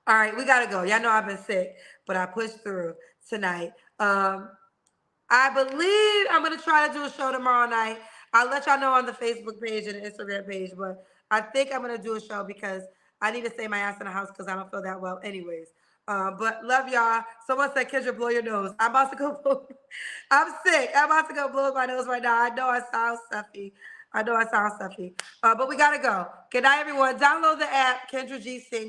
All right, we got to go. Y'all know I've been sick, but I pushed through tonight. I believe I'm going to try to do a show tomorrow night. I'll let y'all know on the Facebook page and the Instagram page, but I think I'm going to do a show because I need to stay my ass in the house because I don't feel that well anyways. But love y'all. Someone said, Kendra, blow your nose. I'm about to go blow. I'm sick. I'm about to go blow my nose right now. I know I sound stuffy. But we got to go. Good night, everyone. Download the app, Kendra G Sing.